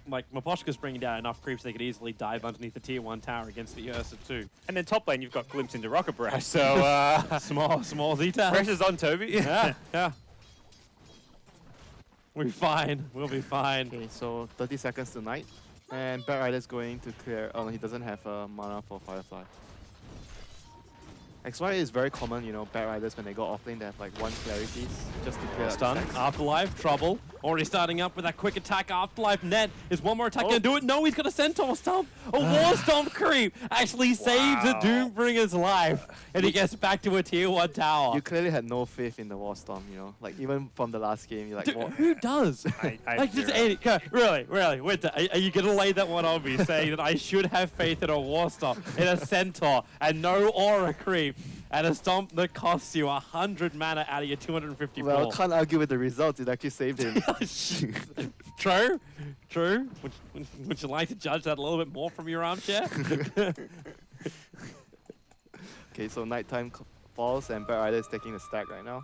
Maposhka's bringing down enough creeps, they could easily dive underneath the tier 1 tower against the Ursa too. And then top lane, you've got glimpse into Rocket Barrage, so Small detail. pressure's on Toby. Yeah, yeah. We'll be fine. We'll be fine. Okay, so 30 seconds to night. And Bat Rider's going to clear. Oh, no, he doesn't have mana for Firefly. XY is very common, you know, Bat Riders when they go offlane, they have like 1 Clarities just to clear out Stun. the stacks. Afterlife. Trouble. Already starting up with that quick attack. Afterlife net. Is one more attack going to do it? No, he's got a Centaur Stomp. A War Stomp creep actually saves a Doombringer's life. And he gets back to a tier 1 tower. You clearly had no faith in the War Storm, you know, like even from the last game, you're like, Dude, what? who does? I Like just zero. really, Winter, are you gonna lay that one on me, saying that I should have faith in a War Stomp, in a Centaur, and no Aura creep, and a Stomp that costs you 100 mana out of your 254? Well, can't argue with the results, it actually saved him. True. Would you like to judge that a little bit more from your armchair? Okay, so nighttime falls and Bat Rider is taking the stack right now.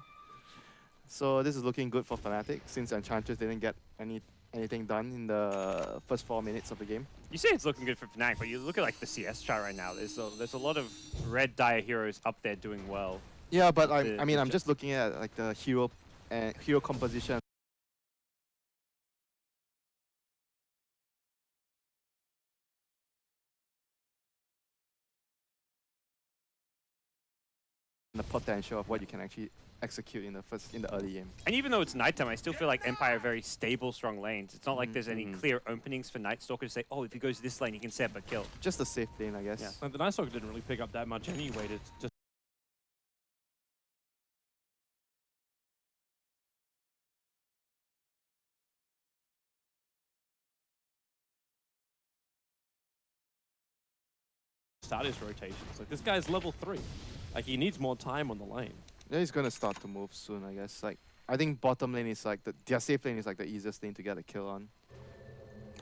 So this is looking good for FNATIC since Enchantress didn't get anything done in the first 4 minutes of the game. You say it's looking good for Fnatic, but you look at like the CS chart right now. There's a lot of red Dire heroes up there doing well. Yeah, but I The- mean, the I'm ju- just looking at like the hero composition. The potential of what you can actually execute in the early game. And even though it's nighttime, I still feel like Empire are very stable, strong lanes. It's not like there's any clear openings for Night Stalker to say, oh, if he goes to this lane, he can set up a kill. Just a safe lane, I guess. Yeah. Like, the Night Stalker didn't really pick up that much anyway. To just start his rotations. Like, this guy's level 3. Like, he needs more time on the lane. Yeah, he's gonna start to move soon, I guess. Like, I think bottom lane is like their safe lane is like the easiest lane to get a kill on,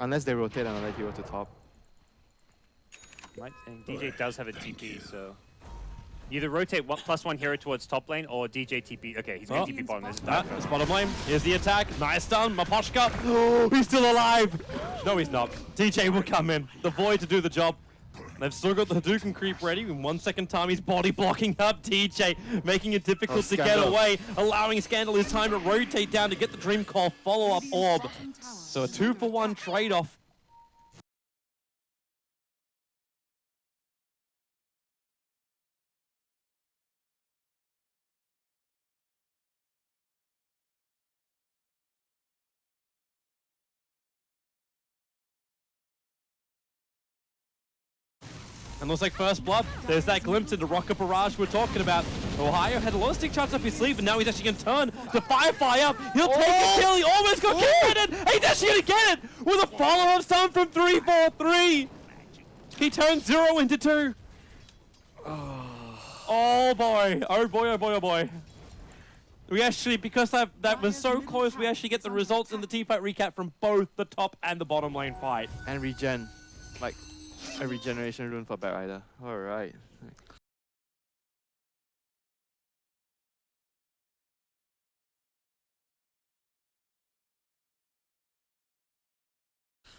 unless they rotate another hero to top. Right? And DJ does have a TP, so either rotate +1 hero towards top lane or DJ TP. Okay, he's going to TP bottom. There's a dive That's first. bottom lane. Here's the attack. Nice stun. Maposhka. Oh, he's still alive. No, he's not. DJ will come in. The Void to do the job. They've still got the Hadouken creep ready. In 1 second time, he's body blocking up DJ, making it difficult to get Scandal. away, allowing Scandal his time to rotate down to get the Dream Call follow-up orb. So a 2-for-1 trade-off. And looks like first blood. There's that glimpse into Rocket Barrage we're talking about. Ohio had a lot of stick shots up his sleeve, and now he's actually going to turn the Firefly up. He'll take the kill. He almost got committed. He's actually going to get it with a follow-up stun from 3-4-3. He turns 0 into 2. Oh boy. Oh boy, oh boy, oh boy. We actually, because that was so close, we actually get the results in the team fight recap from both the top and the bottom lane fight. And regen, like a regeneration rune for Bat Rider. All right.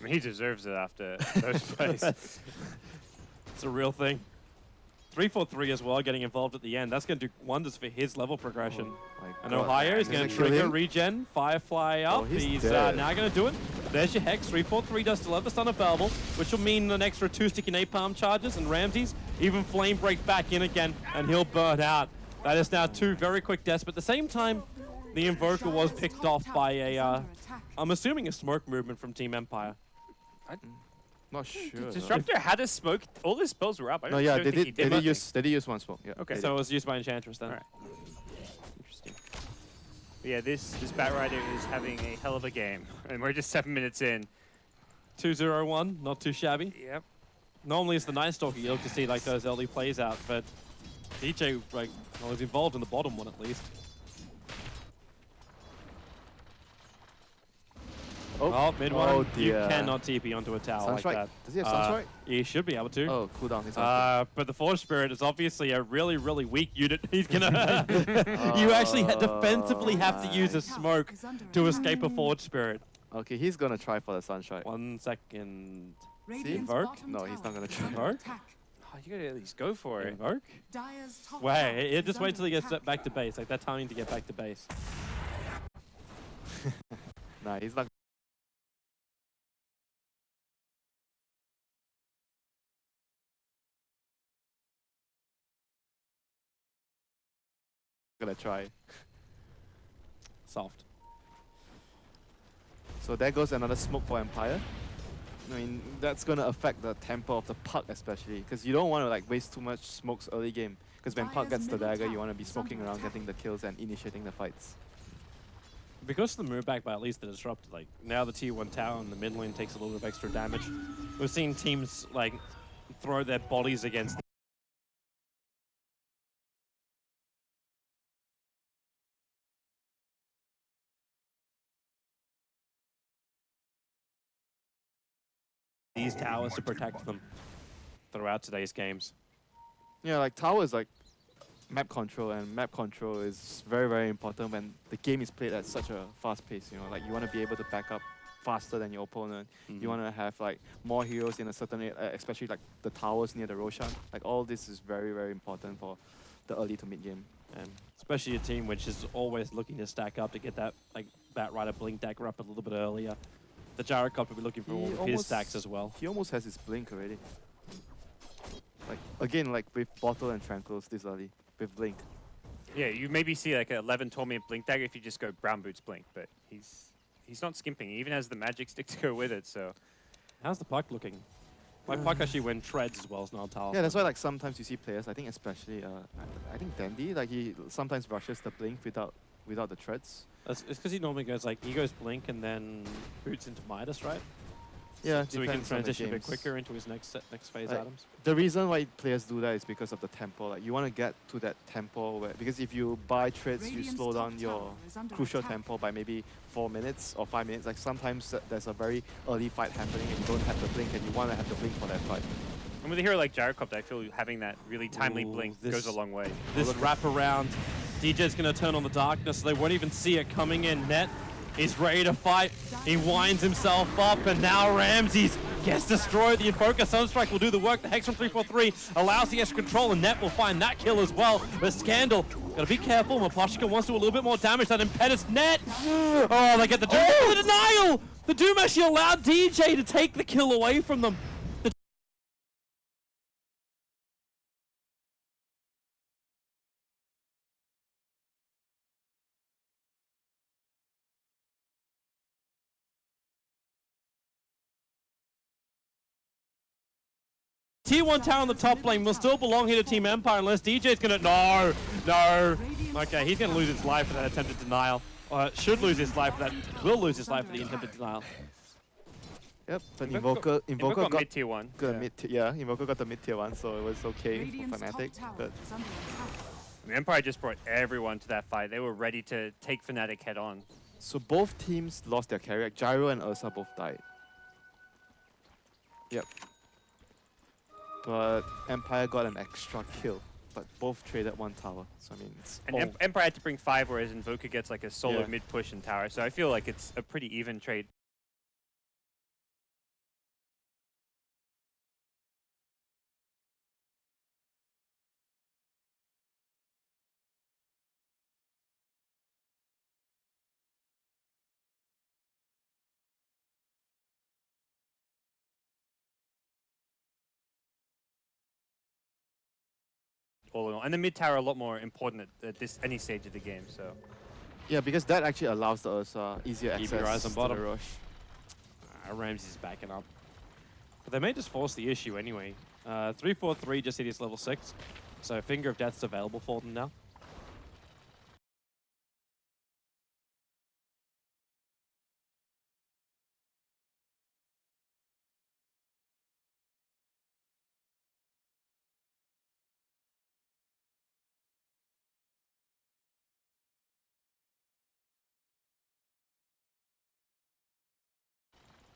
I mean, he deserves it after those plays. It's a real thing. 3-4-3 as well, getting involved at the end. That's going to do wonders for his level progression. Oh my And God. Ohio is Does going it to kill trigger him? regen, Firefly up. Oh, he's he's dead. now going to do it. There's your Hex. 3-4-3 does still have the stun available, which will mean an extra 2 sticky napalm charges. And Ramses even flame break back in again, and he'll burn out. That is now 2 very quick deaths. But at the same time, the Invoker was picked off by a, I'm assuming a smoke movement from Team Empire. Not sure. though. Disruptor had a smoke. All his spells were up. I No, yeah, don't they think he did. They did much. use one smoke. Yeah. Okay. they So it was used by Enchantress then. Alright. Interesting. But yeah, this Bat Rider is having a hell of a game, and we're just 7 minutes in. 2-0-1, not too shabby. Yep. Normally it's the Night Stalker you look to see like those early plays out, but DJ, like, well, he's involved in the bottom one at least. Oh, mid one. Oh You dear. cannot TP onto a tower like Sunstrike? that. Does he have Sunstrike? He should be able to. Oh, cooldown. He's on. But the Forge Spirit is obviously a really, really weak unit. He's gonna. You actually defensively have to use a smoke to escape a Forge Spirit. Okay, he's gonna try for the Sunstrike. 1 second. Radiant's Invoke? bottom No, he's tower not gonna is try. under Invoke? attack. Oh, you gotta at least go for it. Invoke. Dire's top tower Wait, is just wait till he under gets attack. back to base. Like that timing to get back to base. Nah, he's not gonna try. Soft. So there goes another smoke for Empire. I mean, that's gonna affect the tempo of the puck especially, because you don't want to like waste too much smokes early game. Because when puck gets the dagger, you want to be smoking around, getting the kills and initiating the fights. Because of the move back by at least the Disrupt, like now the tier 1 tower in the mid lane takes a little bit of extra damage. We've seen teams like throw their bodies against these towers to protect them throughout today's games. Yeah, like tower is like map control, and map control is very, very important when the game is played at such a fast pace. You know, like you want to be able to back up faster than your opponent. You want to have like more heroes in a certain area, especially like the towers near the Roshan. Like all this is very, very important for the early to mid game. And especially a team which is always looking to stack up to get that like Bat Rider Blink dagger up a little bit earlier. The Gyrocop will be looking for all of his stacks as well. He almost has his blink already. Like again, like with Bottle and Tranquils this early with blink. Yeah, you maybe see like an 11 torment blink dagger if you just go brown boots blink, but he's not skimping. He even has the magic stick to go with it. So How's the puck looking? My puck actually went treads as well as Naltal. Yeah, that's why like sometimes you see players. I think especially I think Dandy, like he sometimes rushes the blink without the treads. It's because he normally goes like, he goes Blink and then boots into Midas, right? Yeah, So he can depends on the transition a bit games. quicker into his next phase Like, items. The reason why players do that is because of the tempo. Like you want to get to that tempo where, because if you buy trades, you Radiant's slow top down your tower is under crucial attack. tempo by maybe 4 minutes or 5 minutes. Like sometimes there's a very early fight happening and you don't have the blink, and you want to have the blink for that fight. and with a hero like Gyrocop, I feel having that really timely Ooh, blink this- goes a long way. This wraparound, DJ's going to turn on the darkness, so they won't even see it coming in. Net is ready to fight. He winds himself up, and now Ramses gets destroyed. The Invoker Sunstrike will do the work. The Hex from 343 allows the extra control, and Net will find that kill as well. But Scandal, gotta be careful. Maposhka wants to do a little bit more damage. That Impetus Net. Oh, they get the Doom. Oh, the denial! The Doom actually allowed DJ to take the kill away from them. T1 tower on the top lane will still belong here to Team Empire unless DJ's gonna... No. Okay, he's gonna lose his life for that attempted denial. Should lose his life for that. Will lose his life for the attempted denial. Yep, but Invoker Invoker got got mid tier 1. got a mid yeah, Invoker got the mid tier 1, so it was okay Radiant's for Fnatic. top tower But is under attack. I mean, Empire just brought everyone to that fight. They were ready to take Fnatic head on. so both teams lost their carry. Gyro and Ursa both died. Yep. But Empire got an extra kill, but both traded one tower. So I mean, it's And all Empire had to bring 5, whereas Invoker gets like a solo Yeah. mid push and tower. So I feel like it's a pretty even trade. All in all. And the mid tower a lot more important at this any stage of the game. So yeah, because that actually allows the Ursa easier Keep access your eyes on to bottom. the rush. Ramses backing up. But they may just force the issue anyway. 343 just hit his level 6. So Finger of Death's available for them now.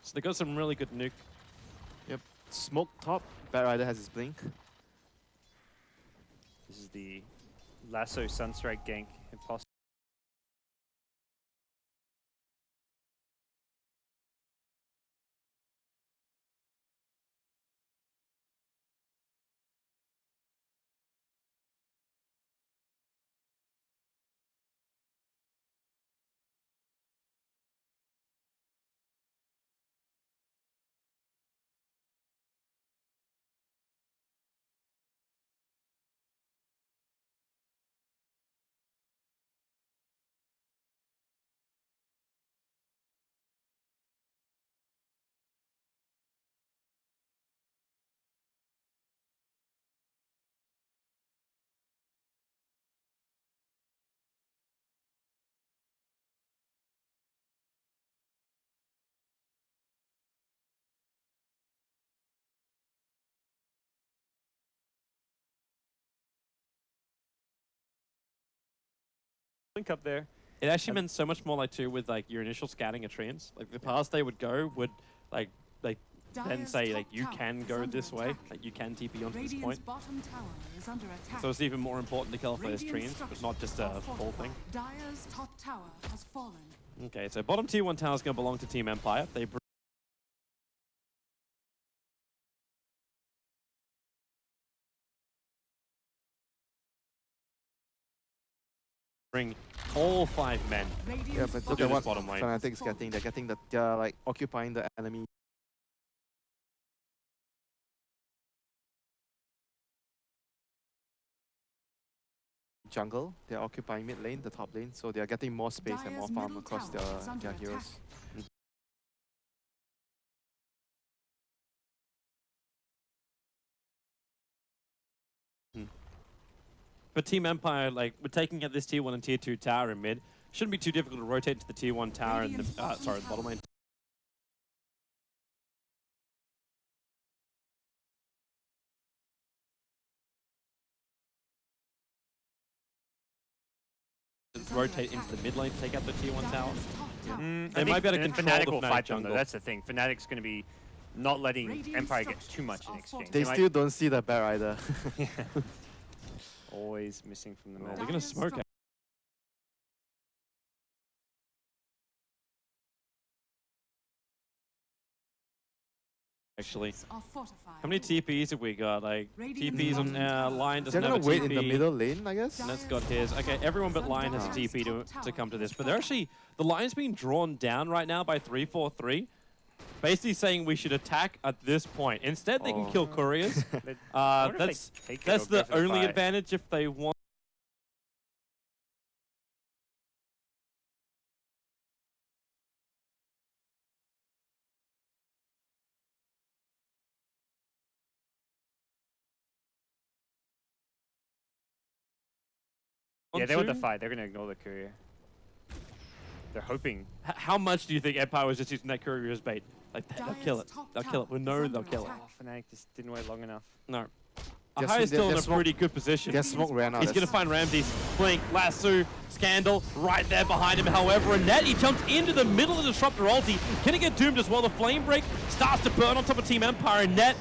So they got some really good nuke. Yep. Smoke top. Bat Rider has his blink. This is the Lasso Sunstrike gank, if possible. Link up there. It actually meant so much more like too with like your initial scouting of Treants. Like the paths they would go would like then say like you can go this way, like you can TP onto this point. So it's even more important to kill off those Treants, but not just a full thing. Dire's top tower has fallen. Okay, so bottom tier 1 tower is going to belong to Team Empire. They bring all 5 men. Yeah, but look do at this what bottom lane. FNATIC's getting. They're getting the, they're like occupying the enemy jungle. They're occupying mid lane, the top lane, so they're getting more space and more farm across their heroes. For Team Empire, like we're taking out this tier 1 and tier 2 tower in mid. Shouldn't be too difficult to rotate to the tier 1 tower and the, sorry, the bottom lane. Rotate into the mid lane to take out the tier 1 tower. They might be able to control Fnatic the will Fnatic fight them though. jungle. That's the thing. Fnatic's going to be not letting Empire get too much in exchange. They might- still don't see the Bat Rider. always missing from the Oh, middle. they're going to smoke it. Actually, how many TPs have we got? Like TPs on Lion They're doesn't gonna have a wait TP. in the middle lane, I guess. Net's got his. Okay, everyone but Lion has a TP to come to this. But they're actually, the Lion's being drawn down right now by 343. Basically saying we should attack at this point. Instead, they can kill couriers. I wonder if they take it That's or the go for only fight. advantage if they want. Yeah, they want the fight. They're going to ignore the courier. They're hoping. How much do you think Empire was just using that courier as bait? Like, they'll kill it. They'll kill it. We know they'll kill it. Oh, Fnatic just didn't wait long enough. No. They're Ahai's still in a smoke- pretty good position. Their smoke ran out. He's going to find Ramses. Blink, Lasso, Scandal, right there behind him. However, Annette, he jumps into the middle of the Disruptor ulti. Can he get doomed as well? The Flame Break starts to burn on top of Team Empire. Annette,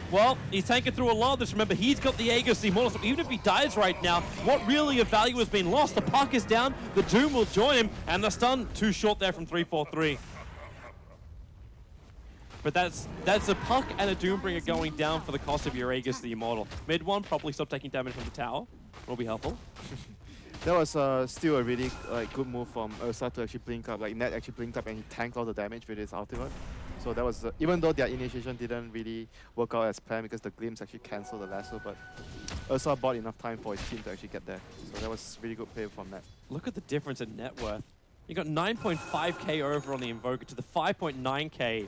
well, he's taken through a lot of this. Remember, he's got the Aegis, the Immortal. So even if he dies right now, what really of value has been lost? The puck is down, the Doom will join him, and the stun too short there from 343. But that's a puck and a Doombringer going down for the cost of your Aegis, the Immortal. Mid one, probably stop taking damage from the tower. Will be helpful. That was still a really good move from Ursa to actually blink up. Like Net actually blinked up and he tanked all the damage with his ultimate. So that was even though their initiation didn't really work out as planned because the glimpse actually cancelled the lasso, but Ursa bought enough time for his team to actually get there. So that was really good play from Net. Look at the difference in net worth. You got 9.5k over on the Invoker to the 5.9k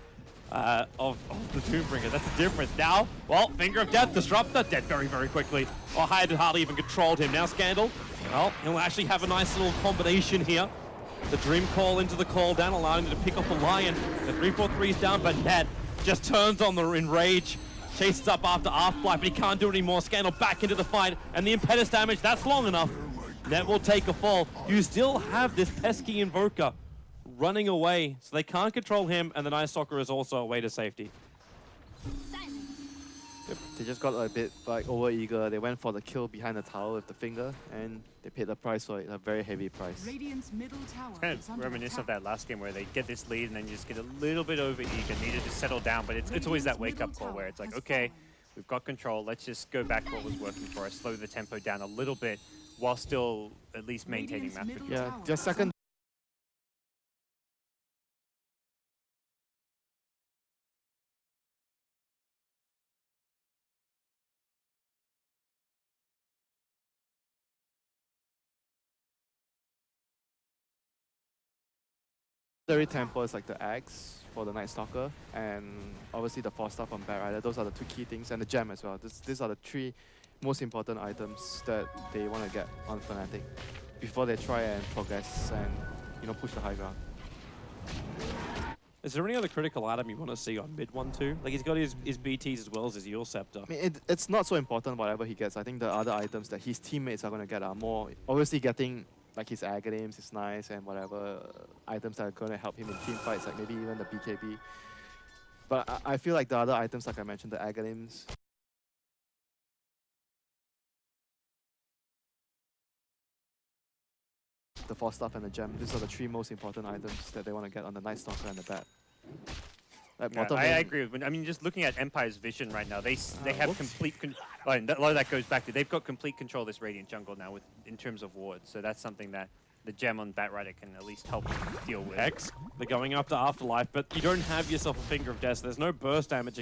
of the Doombringer. That's the difference. Now, well, Finger of Death, Disruptor, dead very, very quickly. Well, Hyde hardly even controlled him. Now Scandal, well, he'll actually have a nice little combination here. The Dream Call into the call down, allowing him to pick off the Lion. The 343 is down, but Ned just turns on the Enrage. Chases up after Afterlife, but he can't do it anymore. Scandal back into the fight, and the Impetus damage, that's long enough. Ned will take a fall. You still have this pesky Invoker running away, so they can't control him, and the Night Stalker is also a way to safety. Yep, they just got a bit like over-eager. They went for the kill behind the tower with the finger, and they paid the price for it, a very heavy price. Radiant's middle tower Kind is of under reminiscent of attack. that last game where they get this lead and then you just get a little bit over-eager, needed to settle down, but it's always that wake-up call where it's like, okay, we've got control, let's just go back to what was working for us, slow the tempo down a little bit while still at least maintaining map control. Yeah, just second. Tempo is like the axe for the Night Stalker, and obviously the 4-star from Bat Rider. Those are the two key things, and the gem as well. These are the three most important items that they want to get on FNATIC before they try and progress and, you know, push the high ground. Is there any other critical item you want to see on mid 1-2? Like, he's got his BTs as well as his Eul Scepter. I mean, it's not so important whatever he gets. I think the other items that his teammates are going to get are more, obviously getting like his Aghanim's, his Knives, and whatever items that are going to help him in team fights, like maybe even the BKB. But I feel like the other items, like I mentioned, the Aghanim's, the 4-star and the gem, these are the three most important items that they want to get on the Night Stalker and the Bat. Like Yeah, bottom I lane- agree. I mean, just looking at Empire's vision right now, they have whoops. complete. A lot of that goes back to they've got complete control of this Radiant jungle now in terms of wards. So that's something that the gem on Bat Rider can at least help deal with. X, they're going after Afterlife, but you don't have yourself a Finger of Death. There's no burst damage.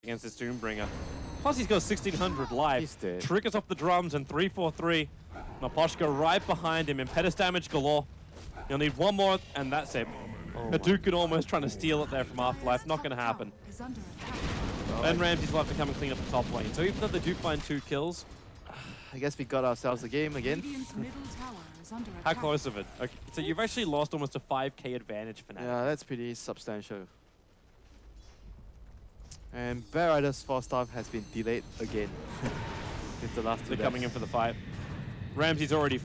Against this Doombringer. Plus he's got 1600 life. He's dead. Triggers off the drums and 3-4-3. Naposhka right behind him. Impetus damage galore. You'll need one more and that's it. Oh Hadouken almost trying to steal it there from Afterlife. Not going to happen. Is under attack. And Ramsey's will have to come and clean up the top lane. So even though they do find 2 kills, I guess we got ourselves the game again. Radiant's middle tower is under how attack. close of it? Okay, so you've actually lost almost a 5k advantage for now. Yeah, that's pretty substantial. And Bear Rider's 4-star has been delayed again. It's the last two They're coming in laps. for the fight. Ramsey's already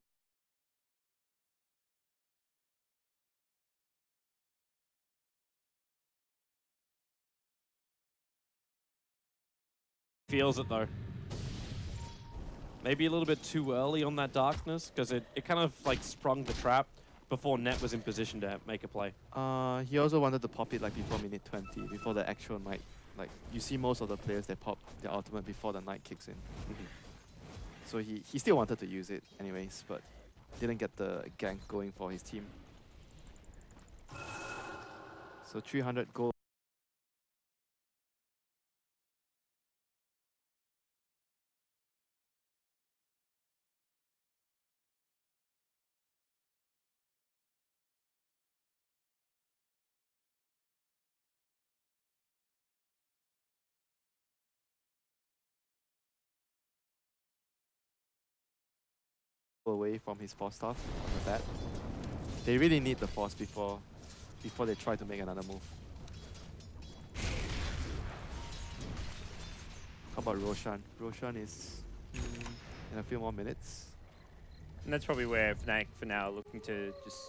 feels it though. Maybe a little bit too early on that darkness because it kind of like sprung the trap before Net was in position to make a play. He also wanted to pop it like before minute 20, before the actual night. Like, you see most of the players, they pop their ultimate before the night kicks in. So he still wanted to use it anyways, but didn't get the gank going for his team. So 300 gold. Away from his 4-star on the bat. They really need the force before they try to make another move. How about Roshan? Roshan is in a few more minutes. And that's probably where FNATIC for now are looking to just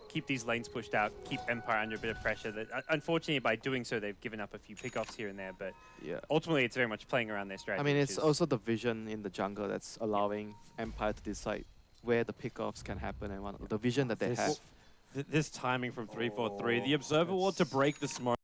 keep these lanes pushed out, keep Empire under a bit of pressure. That unfortunately, by doing so, they've given up a few pickoffs here and there. But Yeah. ultimately, it's very much playing around their I strategy. mean, which it's is- also the vision in the jungle that's allowing Empire to decide where the pickoffs can happen and the vision that they have. This timing from 3-4-3, the Observer Ward to break the smoke.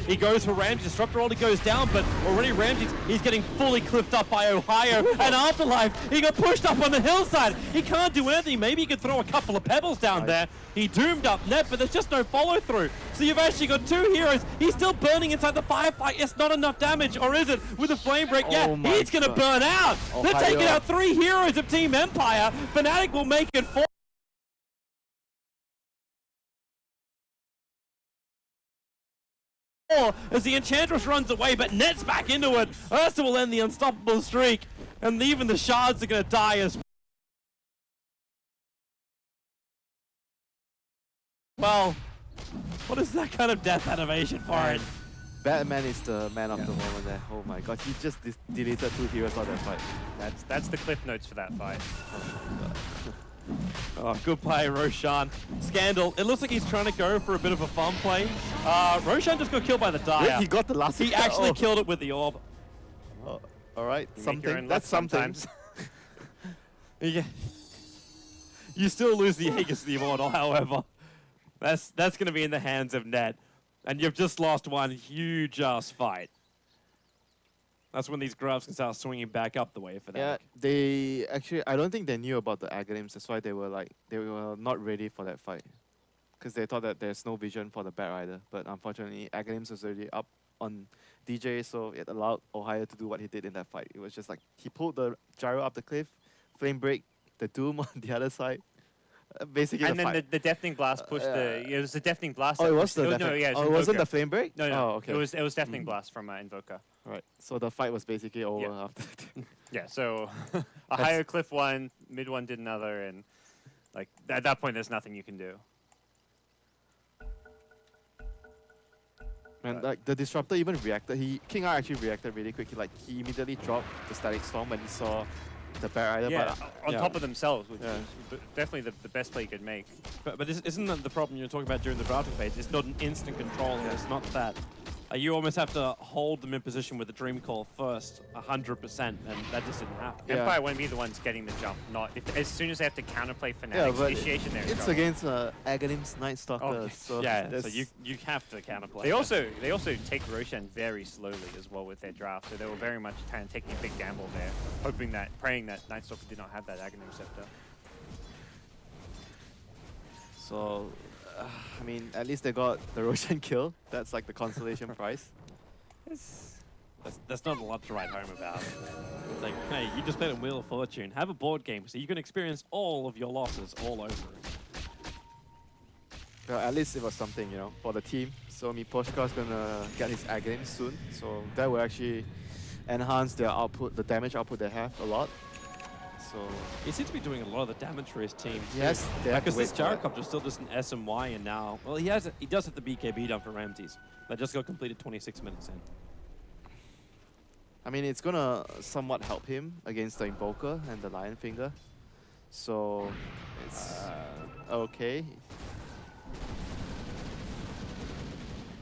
He goes for Ramsey. Disruptor already goes down, but already he's getting fully clipped up by Ohio. And Afterlife, he got pushed up on the hillside. He can't do anything. Maybe he could throw a couple of pebbles down there. He doomed up net, but there's just no follow through. So you've actually got two heroes. He's still burning inside the firefight. It's not enough damage, or is it? With a flame break, yeah, he's gonna burn out. They're taking out 3 heroes of Team Empire. FNATIC will make it 4. As the Enchantress runs away, but Net's back into it. Ursa will end the unstoppable streak, and even the shards are going to die as well. What is that kind of death animation for it? Batman is the man of the moment there. Oh my god, he just deleted 2 heroes out of that fight. That's the cliff notes for that fight. Oh, good play, Roshan. Scandal. It looks like he's trying to go for a bit of a fun play. Roshan just got killed by the Dire. Wait, he got the last. He actually killed it with the orb. All right, You make your something. own That's luck something. sometimes. Yeah. You still lose the Aegis the Immortal, however. That's going to be in the hands of Net. And you've just lost one huge ass fight. That's when these grubs can start swinging back up the way for that. Yeah, they actually. I don't think they knew about the Aghanim's. That's why they were not ready for that fight, because they thought that there's no vision for the Bat Rider. But unfortunately, Aghanim's was already up on DJ, so it allowed Ohio to do what he did in that fight. It was just like he pulled the gyro up the cliff, flame break, the Doom on the other side. Basically, And the then fight. the deafening blast pushed the. It was the deafening blast. Oh, that it was pushed- the. no, deafening- yeah, oh, it wasn't the Invoker. flame break. No, no. Oh, okay. It was deafening blast from Invoker. Right. So the fight was basically over Yeah. after. Yeah. So a higher cliff one, mid one did another, and like at that point, there's nothing you can do. And like the disruptor even reacted. King R actually reacted really quickly. Like he immediately dropped the static storm when he saw the Bat Rider. Yeah, but, on top of themselves, which Yeah. is definitely the best play you could make. But isn't that the problem you're talking about during the drafting phase? It's not an instant control, and it's not that. You almost have to hold them in position with the Dream Call first, 100%, and that just didn't happen. Yeah. Empire won't be the ones getting the jump. Not as soon as they have to counterplay Yeah, Fnatic's but initiation, they're in it's trouble. against Aghanim's Night Stalker. Okay. So Yeah, so that's- you have to counterplay. They also take Roshan very slowly as well with their draft, so they were very much kind of taking a big gamble there, praying that Night Stalker did not have that Aghanim Scepter. So, I mean, at least they got the Roshan kill. That's like the consolation prize. That's not a lot to write home about. It's like, hey, you just played a Wheel of Fortune. Have a board game so you can experience all of your losses all over it. Well, at least it was something, you know, for the team. So Poshka's gonna get his Aghanim soon. So that will actually enhance their output, the damage output they have a lot. So He seems to be doing a lot of the damage for his team. yes, they have to Because wait this for that. Gyrocopter is still just an SMY, and now, well, he does have the BKB done for Ramses. That just got completed 26 minutes in. I mean, it's gonna somewhat help him against the Invoker and the Lion Finger. So it's okay.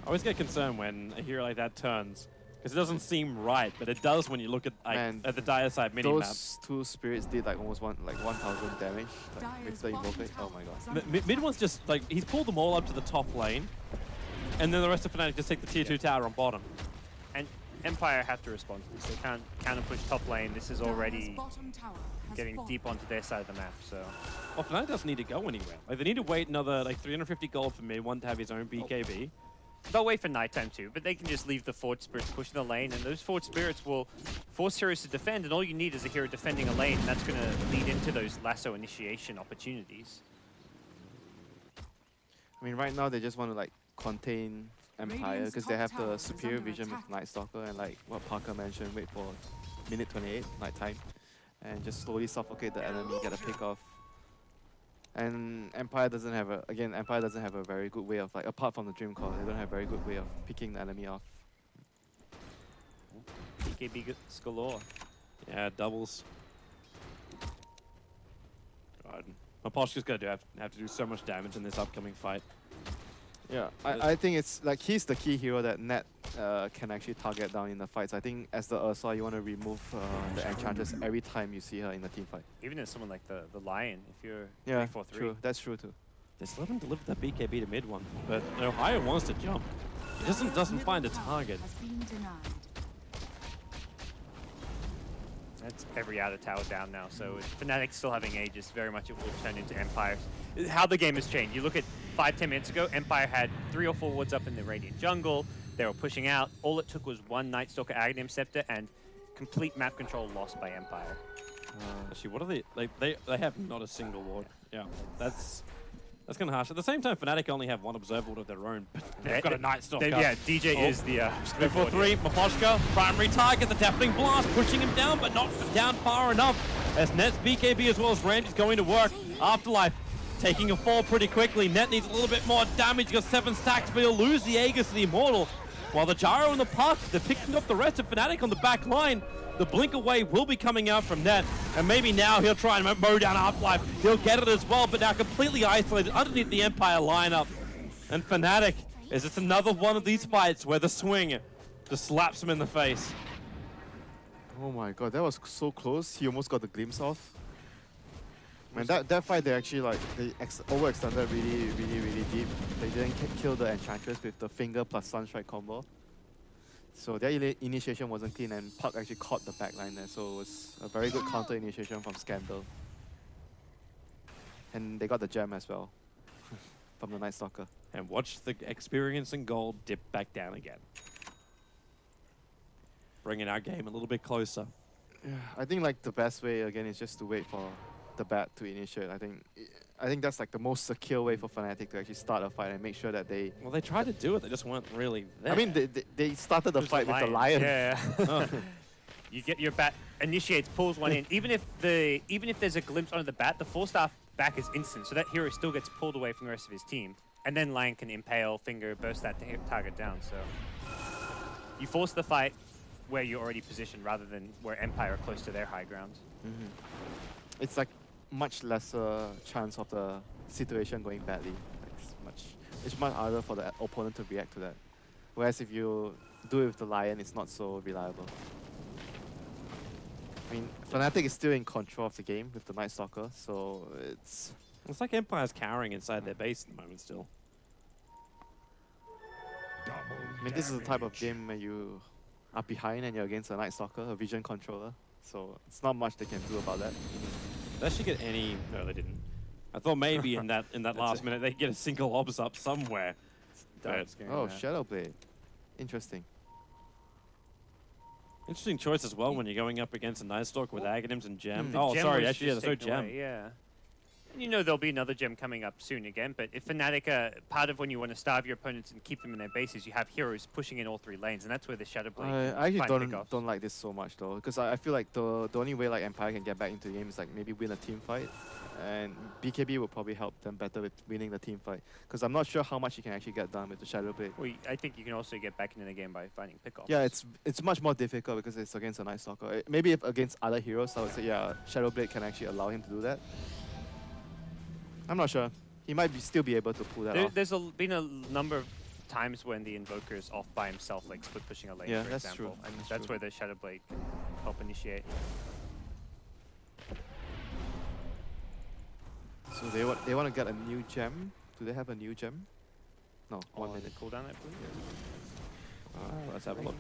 I always get concerned when a hero like that turns, because it doesn't seem right, but it does when you look at Man, at the dire side minimap. Those 2 spirits did like almost 1,000 damage like, with the Invoker. Oh my god. Mid one's just like, he's pulled them all up to the top lane, and then the rest of Fnatic just take the tier 2 tower on bottom. And Empire have to respond to this. They can't counter push top lane. This is already getting deep onto their side of the map. So Well, Fnatic doesn't need to go anywhere. Like, they need to wait another like 350 gold for mid one to have his own BKB. they'll wait for nighttime too, but they can just leave the Forge Spirits pushing the lane, and those Forge Spirits will force heroes to defend, and all you need is a hero defending a lane, and that's going to lead into those lasso initiation opportunities. I mean, right now they just want to like contain Empire because they have the superior vision with Night Stalker and like what Parker mentioned, wait for minute 28 nighttime and just slowly suffocate the enemy, get a pick off. And Empire doesn't have a very good way of like, apart from the Dream Call, they don't have a very good way of picking the enemy off. BKB galore. Yeah, doubles. God. Maposhka's going to have to do so much damage in this upcoming fight. Yeah, I think it's like he's the key hero that Net can actually target down in the fights. I think as the Ursa, you want to remove the Enchantress every time you see her in the team fight. Even as someone like the Lion, if you're Yeah, 3-4-3. true. That's true too. Just let him deliver that BKB to mid one. But Ohio wants to jump. doesn't find a target. Has been denied. That's every outer tower down now, so Fnatic still having Aegis, very much it will turn into Empire. How the game has changed. You look at 5-10 minutes ago, Empire had 3 or 4 wards up in the Radiant jungle, they were pushing out, all it took was one Night Stalker Aghanim Scepter and complete map control lost by Empire. Actually, what are they? They have not a single ward. Yeah, that's kind of harsh. At the same time, Fnatic only have one observer ward of their own, but they've got a Night Stalker. Yeah, DJ is the... 3-4-3, Mafoshka, primary target, the Deafening Blast, pushing him down, but not down far enough. As Net's BKB as well as Ramsey's going to work. Afterlife taking a fall pretty quickly. Net needs a little bit more damage, got 7 stacks, but he'll lose the Aegis to the Immortal. While the Gyro and the Puck, they're picking up the rest of Fnatic on the back line. The blink away will be coming out from Net, and maybe now he'll try and mow down Afterlife. He'll get it as well, but now completely isolated underneath the Empire lineup. And Fnatic, is this another one of these fights where the swing just slaps him in the face? Oh my god, that was so close. He almost got the glimpse off. Man, that fight they actually overextended really deep. They didn't kill the Enchantress with the finger plus Sunstrike combo. So their initiation wasn't clean, and Puck actually caught the backline there, so it was a very good counter initiation from Scandal. And they got the gem as well from the Night Stalker. And watch the experience and gold dip back down again. Bringing our game a little bit closer. Yeah, I think like the best way again is just to wait for the bat to initiate. I think that's like the most secure way for Fnatic to actually start a fight and make sure that they... Well, they tried to do it, they just weren't really there. I mean, they started the fight with the Lion. Yeah. You get your bat, initiates, pulls one in. Even if there's a glimpse onto the bat, the 4-star back is instant, so that hero still gets pulled away from the rest of his team. And then Lion can impale, finger, burst that target down, so... You force the fight where you're already positioned rather than where Empire are close to their high ground. It's like much lesser chance of the situation going badly. Like it's much harder for the opponent to react to that. Whereas if you do it with the Lion, it's not so reliable. I mean, Fnatic is still in control of the game with the Night Stalker, so it's like Empire's cowering inside their base at the moment still. I mean, this is the type of game where you are behind and you're against a Night Stalker, a vision controller. So it's not much they can do about that. They should get any... No, they didn't. I thought maybe in that last minute they'd get a single obs up somewhere. Oh, Shadowblade. Interesting. Interesting choice as well when you're going up against a Night Stalker with Aghanims and Gem. The Oh, gem sorry, was actually, yeah, just there's no taken Gem. away, yeah. And you know there'll be another gem coming up soon again, but if Fnatic, part of when you want to starve your opponents and keep them in their bases, you have heroes pushing in all 3 lanes, and that's where the Shadowblade I actually don't like this so much though, because I feel like the only way like Empire can get back into the game is like maybe win a team fight, and BKB will probably help them better with winning the team fight, because I'm not sure how much you can actually get done with the Shadowblade. Well, I think you can also get back into the game by finding pickoffs. Yeah, it's much more difficult because it's against a Night Stalker. Maybe if against other heroes, I would say yeah, Shadowblade can actually allow him to do that. I'm not sure. He might still be able to pull that off. There's been a number of times when the Invoker is off by himself, like split pushing a lane, Yeah, for that's example. true. And That's that's true. where the Shadowblade can help initiate. So they want to get a new gem. Do they have a new gem? No, 1 minute. Cooldown, I believe. Let's have a look.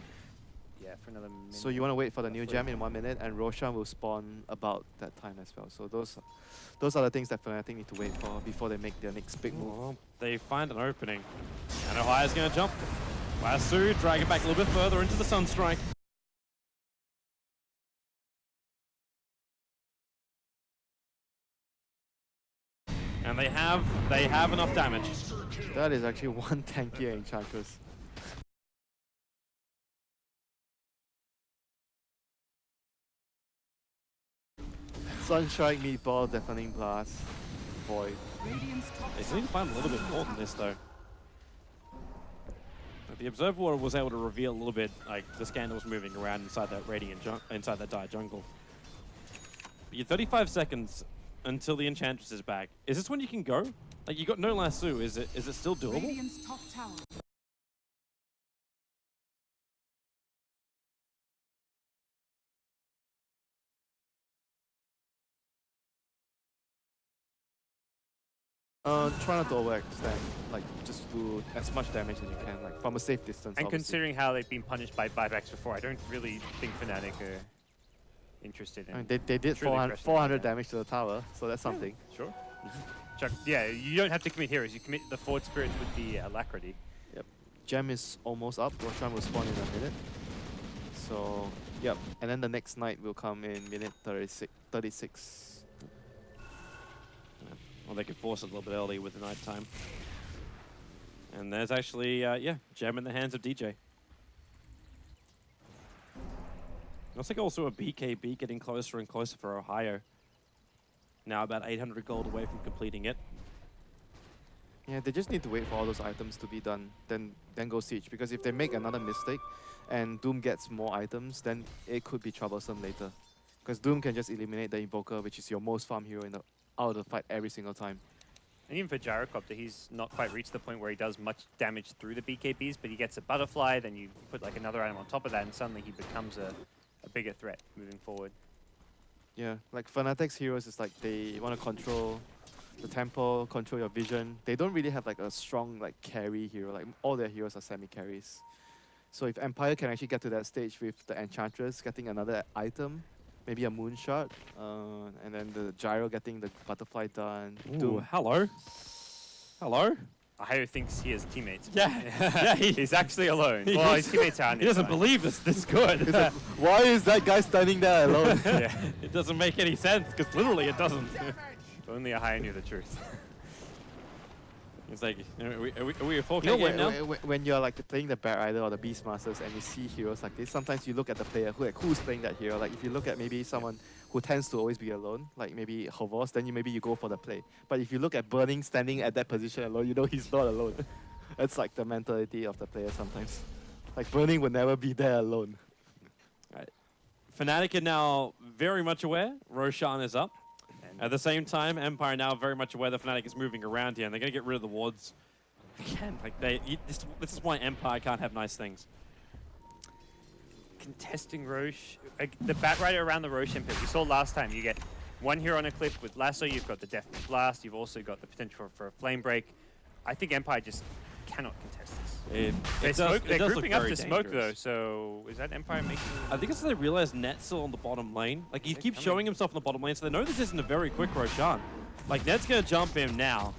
Yeah, for another minute. So you want to wait for the new gem in 1 minute, and Roshan will spawn about that time as well. So those are the things that Fnatic need to wait for before they make their next big move. Well, they find an opening. And Ohia's going to jump. Wasu drag it back a little bit further into the Sunstrike. And they have enough damage. That is actually one tankier Enchantress. Sunstrike, Meatball, Deafening Blast, Void. Radiant's top They still need to find a little bit more than this though. The Observer was able to reveal a little bit, like the Scandal's moving around inside that inside that dire jungle. But you're 35 seconds until the Enchantress is back. Is this when you can go? Like you got no lasso. Is it still doable? Radiant's top tower Try not to overextend. Like, just do as much damage as you can, like from a safe distance. And obviously. considering how they've been punished by buybacks before, I don't really think FNATIC are interested in. I mean, they did truly 400, pressing 400 like that. damage to the tower, so that's something. Sure. Chuck, yeah, you don't have to commit heroes. You commit the forward spirits with the alacrity. Yep. Gem is almost up. Roshan will spawn in a minute. So, yep. And then the next knight will come in minute 36. Well, they could force it a little bit early with the night time. And there's actually, yeah, gem in the hands of DJ. Looks like also a BKB getting closer and closer for Ohio. Now about 800 gold away from completing it. Yeah, they just need to wait for all those items to be done, then go siege. Because if they make another mistake and Doom gets more items, then it could be troublesome later. Because Doom can just eliminate the Invoker, which is your most farm hero out of the fight every single time. And even for Gyrocopter, he's not quite reached the point where he does much damage through the BKBs, but he gets a butterfly, then you put like another item on top of that, and suddenly he becomes a bigger threat moving forward. Yeah, like Fnatic's heroes is like they want to control the temple, control your vision. They don't really have like a strong like carry hero. Like all their heroes are semi-carries. So if Empire can actually get to that stage with the Enchantress getting another item, maybe a moonshot, and then the gyro getting the butterfly done. Ooh, Doom. hello. Hello. Ohio thinks he has teammates. Yeah. Yeah, He's actually alone. he Well, is- his teammates are on He his doesn't side. believe it's this good. He's like, why is that guy standing there alone? Yeah. It doesn't make any sense, because literally it doesn't. Only Ohio knew the truth. It's like, are we a 4K You know, game now? when you're like playing the Bear Rider or the Beastmasters and you see heroes like this, sometimes you look at the player who's playing that hero. Like if you look at maybe someone who tends to always be alone, like maybe Hovos, then maybe you go for the play. But if you look at Burning standing at that position alone, you know he's not alone. That's like the mentality of the player sometimes. Like Burning would never be there alone. Fnatic are now very much aware Roshan is up. And At the same time, Empire now very much aware that Fnatic is moving around here, and they're going to get rid of the wards. Again, like this is why Empire can't have nice things. contesting Roche, the Bat Rider around the Roshan pit. We saw last time, you get one hero on a cliff with Lasso, you've got the Death Blast, you've also got the potential for a Flame Break. I think Empire just cannot contest this. They're does look grouping up very to smoke dangerous. though, so is that Empire making... I think it's they realize Net's still on the bottom lane. Like, he They're keeps coming. showing himself on the bottom lane, so they know this isn't a very quick Roshan. Like, Net's going to jump in now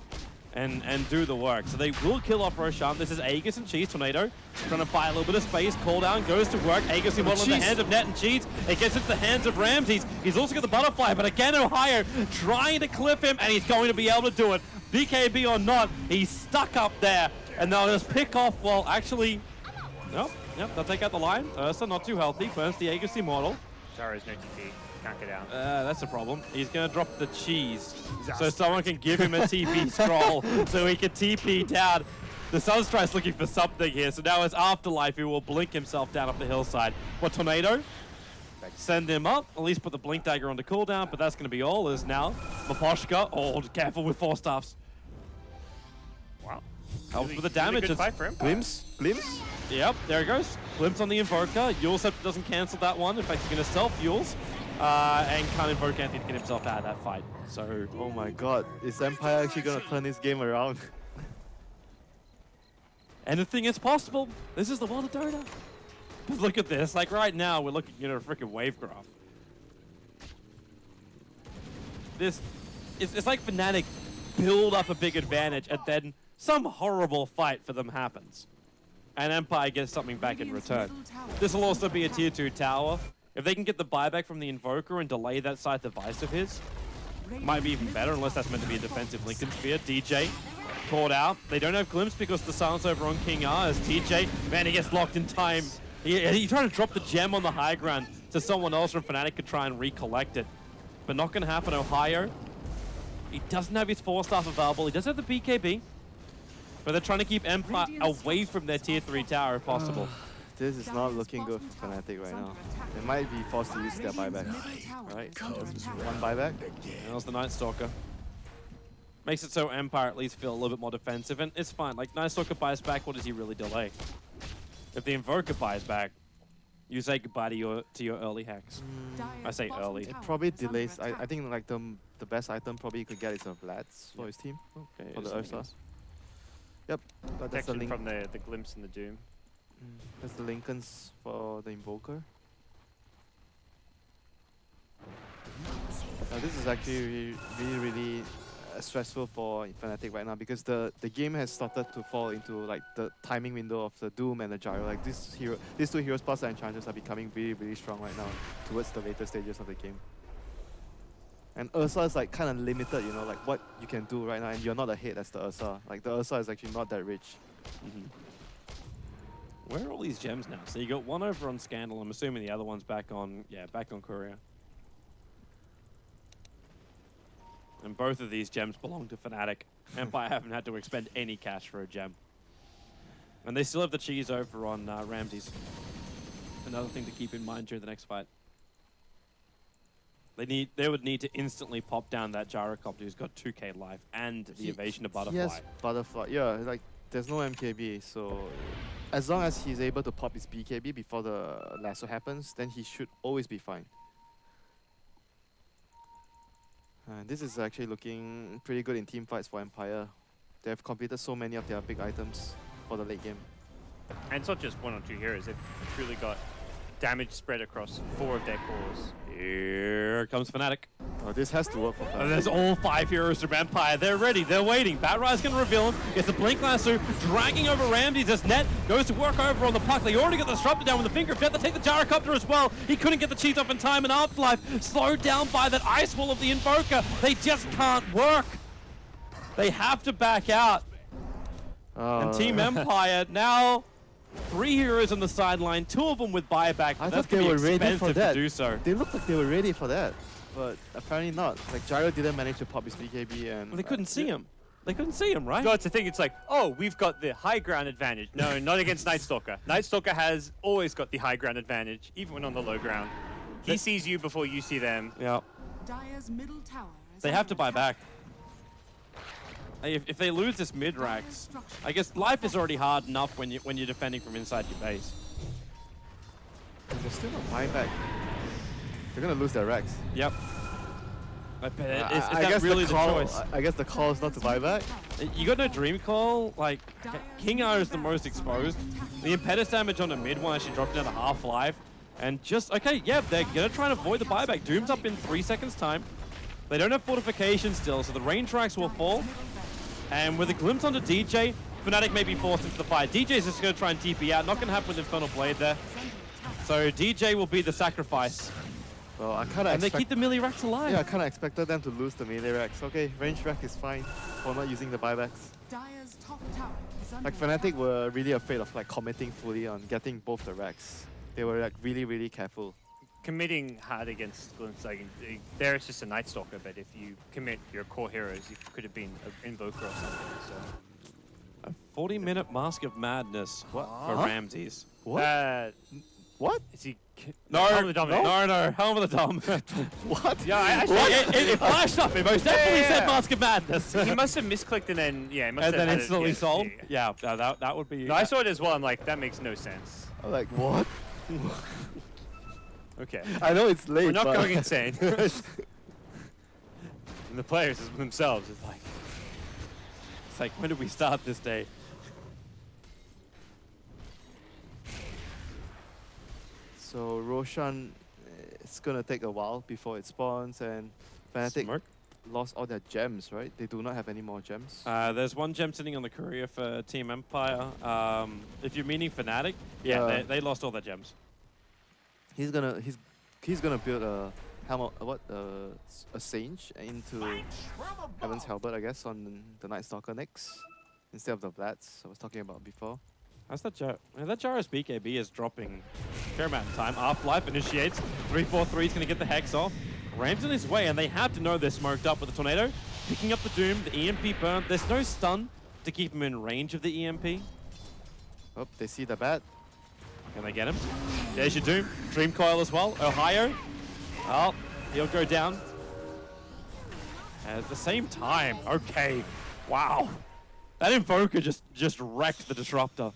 and do the work. So they will kill off Roshan. This is Aegis and Cheese Tornado trying to buy a little bit of space. Call down goes to work. Aegis in model in the hands of Net and Cheese. It gets into the hands of Ramses. He's also got the butterfly, but again, Ohio trying to clip him, and he's going to be able to do it. BKB or not, he's stuck up there. And they'll just pick off, well, actually, nope, they'll take out the line. Ursa not too healthy, burns the Aegis Immortal. Zara's no TP, can't get out. That's a problem. He's going to drop the cheese so someone can give him a TP scroll so he can TP down. The Sunstrike's looking for something here, so now it's Afterlife who will blink himself down up the hillside. What, Tornado? Send him up, at least put the Blink Dagger on the cooldown, but that's going to be all as now. Maposhka, oh, careful with 4 staffs. Wow. Helps Really- with the damage. Really good It's- fight for him. Glimpse? Yep, there it goes. Glimpse on the Invoker. Yulsep doesn't cancel that one. In fact, he's going to self-Yules. And can't invoke anything to get himself out of that fight. So, Oh my god, is Empire actually gonna turn this game around? anything is possible. This is the world of Dota. But look at this. Like, right now, we're looking at a freaking wave graph. It's like Fnatic build up a big advantage, and then some horrible fight for them happens. And Empire gets something back in return. This will also be a tier 2 tower. If they can get the buyback from the Invoker and delay that side device of his, might be even better, unless that's meant to be a defensive Lincoln Sphere. DJ caught out. They don't have Glimpse because the silence over on King R as TJ, man, he gets locked in time. He's trying to drop the gem on the high ground so someone else from Fnatic could try and recollect it. But not going to happen. Ohio, he doesn't have his 4-staff available. He does have the BKB. But they're trying to keep Empire away from their tier 3 tower if possible. This is not looking good for Fnatic right now. They might be forced to use their buyback. Right? Just one buyback. That was the Night Stalker. Makes it so Empire at least feel a little bit more defensive, and it's fine. Like, Night Stalker buys back, what does he really delay? If the Invoker buys back, You say goodbye to your early hacks. I say early. It probably delays. I think like the best item probably you could get is a Vlads for his team. Okay, For the so I Ursa. guess. Yep, but that's the Protection link. from the glimpse and the doom. That's the Lincolns for the Invoker. This is actually really stressful for FNATIC right now because the game has started to fall into like the timing window of the Doom and the Gyro. Like these two heroes plus the Enchanters are becoming really strong right now towards the later stages of the game. And Ursa is like kind of limited, you know, like what you can do right now, and you're not ahead as the Ursa. Like the Ursa is actually not that rich. Where are all these gems now? So you got one over on Scandal. I'm assuming the other one's back on Courier. And both of these gems belong to FNATIC. Empire haven't had to expend any cash for a gem. And they still have the cheese over on Ramses. Another thing to keep in mind during the next fight. They would need to instantly pop down that Gyrocopter who's got 2k life and the evasion of Butterfly. Yes, Butterfly. Yeah, like there's no MKB, so as long as he's able to pop his BKB before the lasso happens, then he should always be fine. This is actually looking pretty good in team fights for Empire. They have completed so many of their big items for the late game. And it's not just one or two heroes. They've truly got damage spread across 4 of their cores. Here comes FNATIC. Oh, this has to work for And FNATIC. there's all 5 heroes from Empire. They're ready. They're waiting. Batride's going to reveal him. Gets the Blink Lasso, dragging over Ramses as Net goes to work over on the puck. They already got the Disruptor down with the finger of death. They take the Gyrocopter as well. He couldn't get the cheese up in time, and Afterlife slowed down by that Ice Wall of the Invoker. They just can't work. They have to back out. And Team Empire now 3 heroes on the sideline, 2 of them with buyback. I That's thought they gonna were be ready for expensive that. to do so. They looked like they were ready for that, but apparently not. Like Gyro didn't manage to pop his BKB, and Well, they couldn't see him. They couldn't see him, right? So it's the thing, it's like, oh, we've got the high ground advantage. No, not against Night Stalker. Night Stalker has always got the high ground advantage, even when on the low ground. He sees you before you see them. Yeah. Dire's middle tower is They have to under buy attack. back. If they lose this mid-racks, I guess life is already hard enough when you're defending from inside your base. They're still not buyback. They're gonna lose their racks. Yep. Is I that guess really the the call. choice? I guess the call is not to buy back. You got no Dream Call. Like, King R is the most exposed. The Impetus damage on the mid one actually dropped down to half-life. And just, okay, yeah, they're gonna try and avoid the buyback. Doom's up in 3 seconds time. They don't have fortification still, so the range racks will fall. And with a glimpse onto DJ, FNATIC may be forced into the fight. DJ's just going to try and TP out. Not going to happen with Infernal Blade there. So DJ will be the sacrifice. Well, I kind of And they keep the melee racks alive. Yeah, I kind of expected them to lose the melee racks. Okay, range rack is fine for not using the buybacks. Dire's top tower is under Like FNATIC attack. were really afraid of like committing fully on getting both the racks. They were like really careful. Committing hard against Glimpse, like, there it's just a Night Stalker, but if you commit your core heroes, you could have been an Invoker or something. So. A 40-minute Mask of Madness for Ramses. What? What? Is he? No, Helm of the Dominator. no, Helm of the Dom. What? Yeah, I actually. It flashed up. It most definitely yeah. said Mask of Madness. He must have misclicked and then he must And have then had instantly it, sold. Yeah, that would be. No, I saw it as well. I'm like, that makes no sense. I'm like, what? Okay. I know it's late. We're not but going insane. And the players themselves is like, It's like, when did we start this day? So Roshan, it's gonna take a while before it spawns, and FNATIC Smirk. lost all their gems, right? They do not have any more gems. There's 1 gem sitting on the courier for Team Empire. If you're meaning FNATIC, yeah, Yeah. they lost all their gems. He's gonna build a helmet, a Sage into Heaven's Halberd, I guess, on the Night Stalker next instead of the Vlads I was talking about before. How's that Jar? That Jar's BKB is dropping a fair amount of time. Afterlife initiates. 3-4-3 is going to get the Hex off. Ram's in his way, and they have to know they're smoked up with the Tornado. Picking up the Doom, the EMP burn. There's no stun to keep him in range of the EMP. Oh, they see the bat. Can they get him? There's your Doom. Dream Coil as well. Ohio. Oh, he'll go down. And at the same time, okay. Wow. That Invoker just wrecked the Disruptor.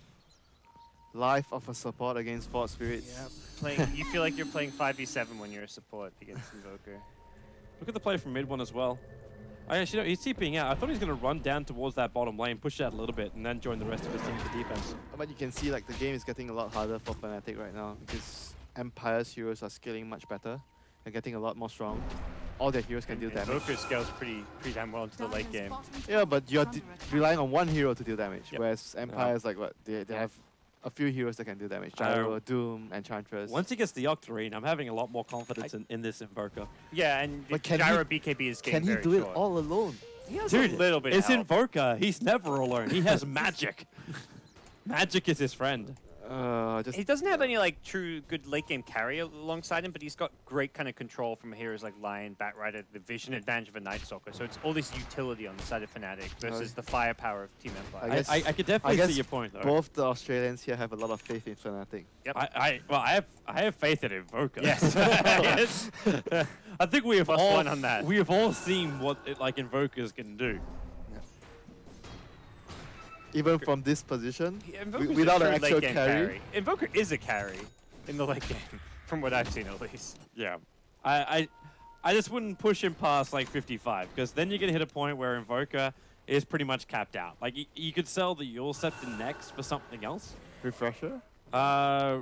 Life of a support against Fort Spirits. You feel like you're playing 5v7 when you're a support against Invoker. Look at the play from mid one as well. I actually know he's TPing out. I thought he was going to run down towards that bottom lane, push out a little bit, and then join the rest of his team for defense. But you can see like the game is getting a lot harder for FNATIC right now because Empire's heroes are scaling much better. They're getting a lot more strong. All their heroes can deal damage. Invoker scales pretty damn well into the late game. Yeah, but you're relying on one hero to deal damage, Yep. whereas Empire's like what? They have a few heroes that can do damage. Gyro, Doom, Enchantress. Once he gets the Octarine, I'm having a lot more confidence in this Invoker. Yeah, and But can Gyro he- BKB is Can getting he very do it short. all alone? He has Dude, a little bit it's of help. Invoker. He's never alone. He has magic. Magic is his friend. Just He doesn't have any like true good late game carry alongside him, but he's got great kind of control from heroes like Lion, Batrider, the vision advantage of a Night Stalker. So it's all this utility on the side of FNATIC versus the firepower of Team Empire. I guess- I could definitely guess see your point, though. both the Australians here have a lot of faith in FNATIC. I have faith in Invoker. Yes. Yes. I think we have all +1 on that. we have all seen what Invokers can do. Even from this position, Yeah, Invoker's a without true an actual late-game carry. Invoker is a carry in the late game, from what I've seen at least. Yeah. I just wouldn't push him past like 55 because then you're gonna hit a point where Invoker is pretty much capped out. Like you could sell the Yule Scepter next for something else. Refresher? Yeah.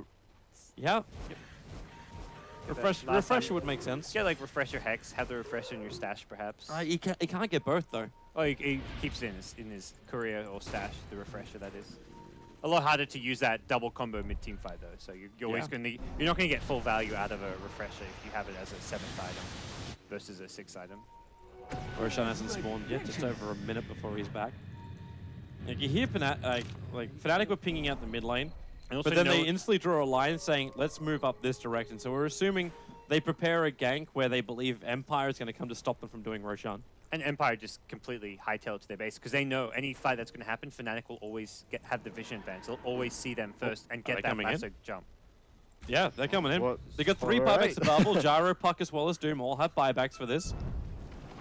Last Refresher time- would make sense. Get like Refresher Hex, have the Refresher in your stash perhaps. He can't get both though. Oh, he keeps it in his career or stash, the Refresher that is. A lot harder to use that double combo mid-team fight though, so you're always you're not gonna get full value out of a Refresher if you have it as a 7th item versus a 6th item. Roshan hasn't spawned yet, just over a minute before he's back. Like you hear FNATIC were pinging out the mid lane, And also but then know- they instantly draw a line saying, let's move up this direction. So we're assuming they prepare a gank where they believe Empire is going to come to stop them from doing Roshan. And Empire just completely hightail it to their base because they know any fight that's going to happen, FNATIC will always have the vision advantage. They'll always see them first and they get that coming in? massive jump. Yeah, they're coming in. What? They got 3 Alright. buybacks to bubble. Gyro, Puck, as well as Doom all have buybacks for this.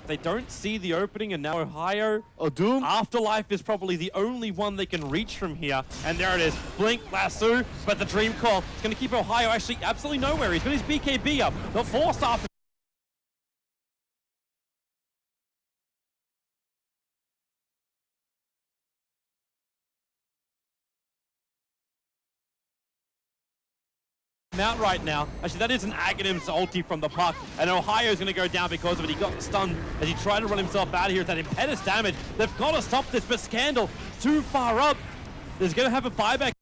They don't see the opening, and now Ohio Oh, Doom? Afterlife is probably the only one they can reach from here. And there it is. Blink, lasso, but the Dream Call is going to keep Ohio actually absolutely nowhere. He's got his BKB up. The force after. Out right now. Actually, that is an Aghanim's ulti from the Puck, and Ohio's going to go down because of it. He got stunned as he tried to run himself out of here with that impetus damage. They've got to stop this, but Scandal too far up. There's going to have a buyback.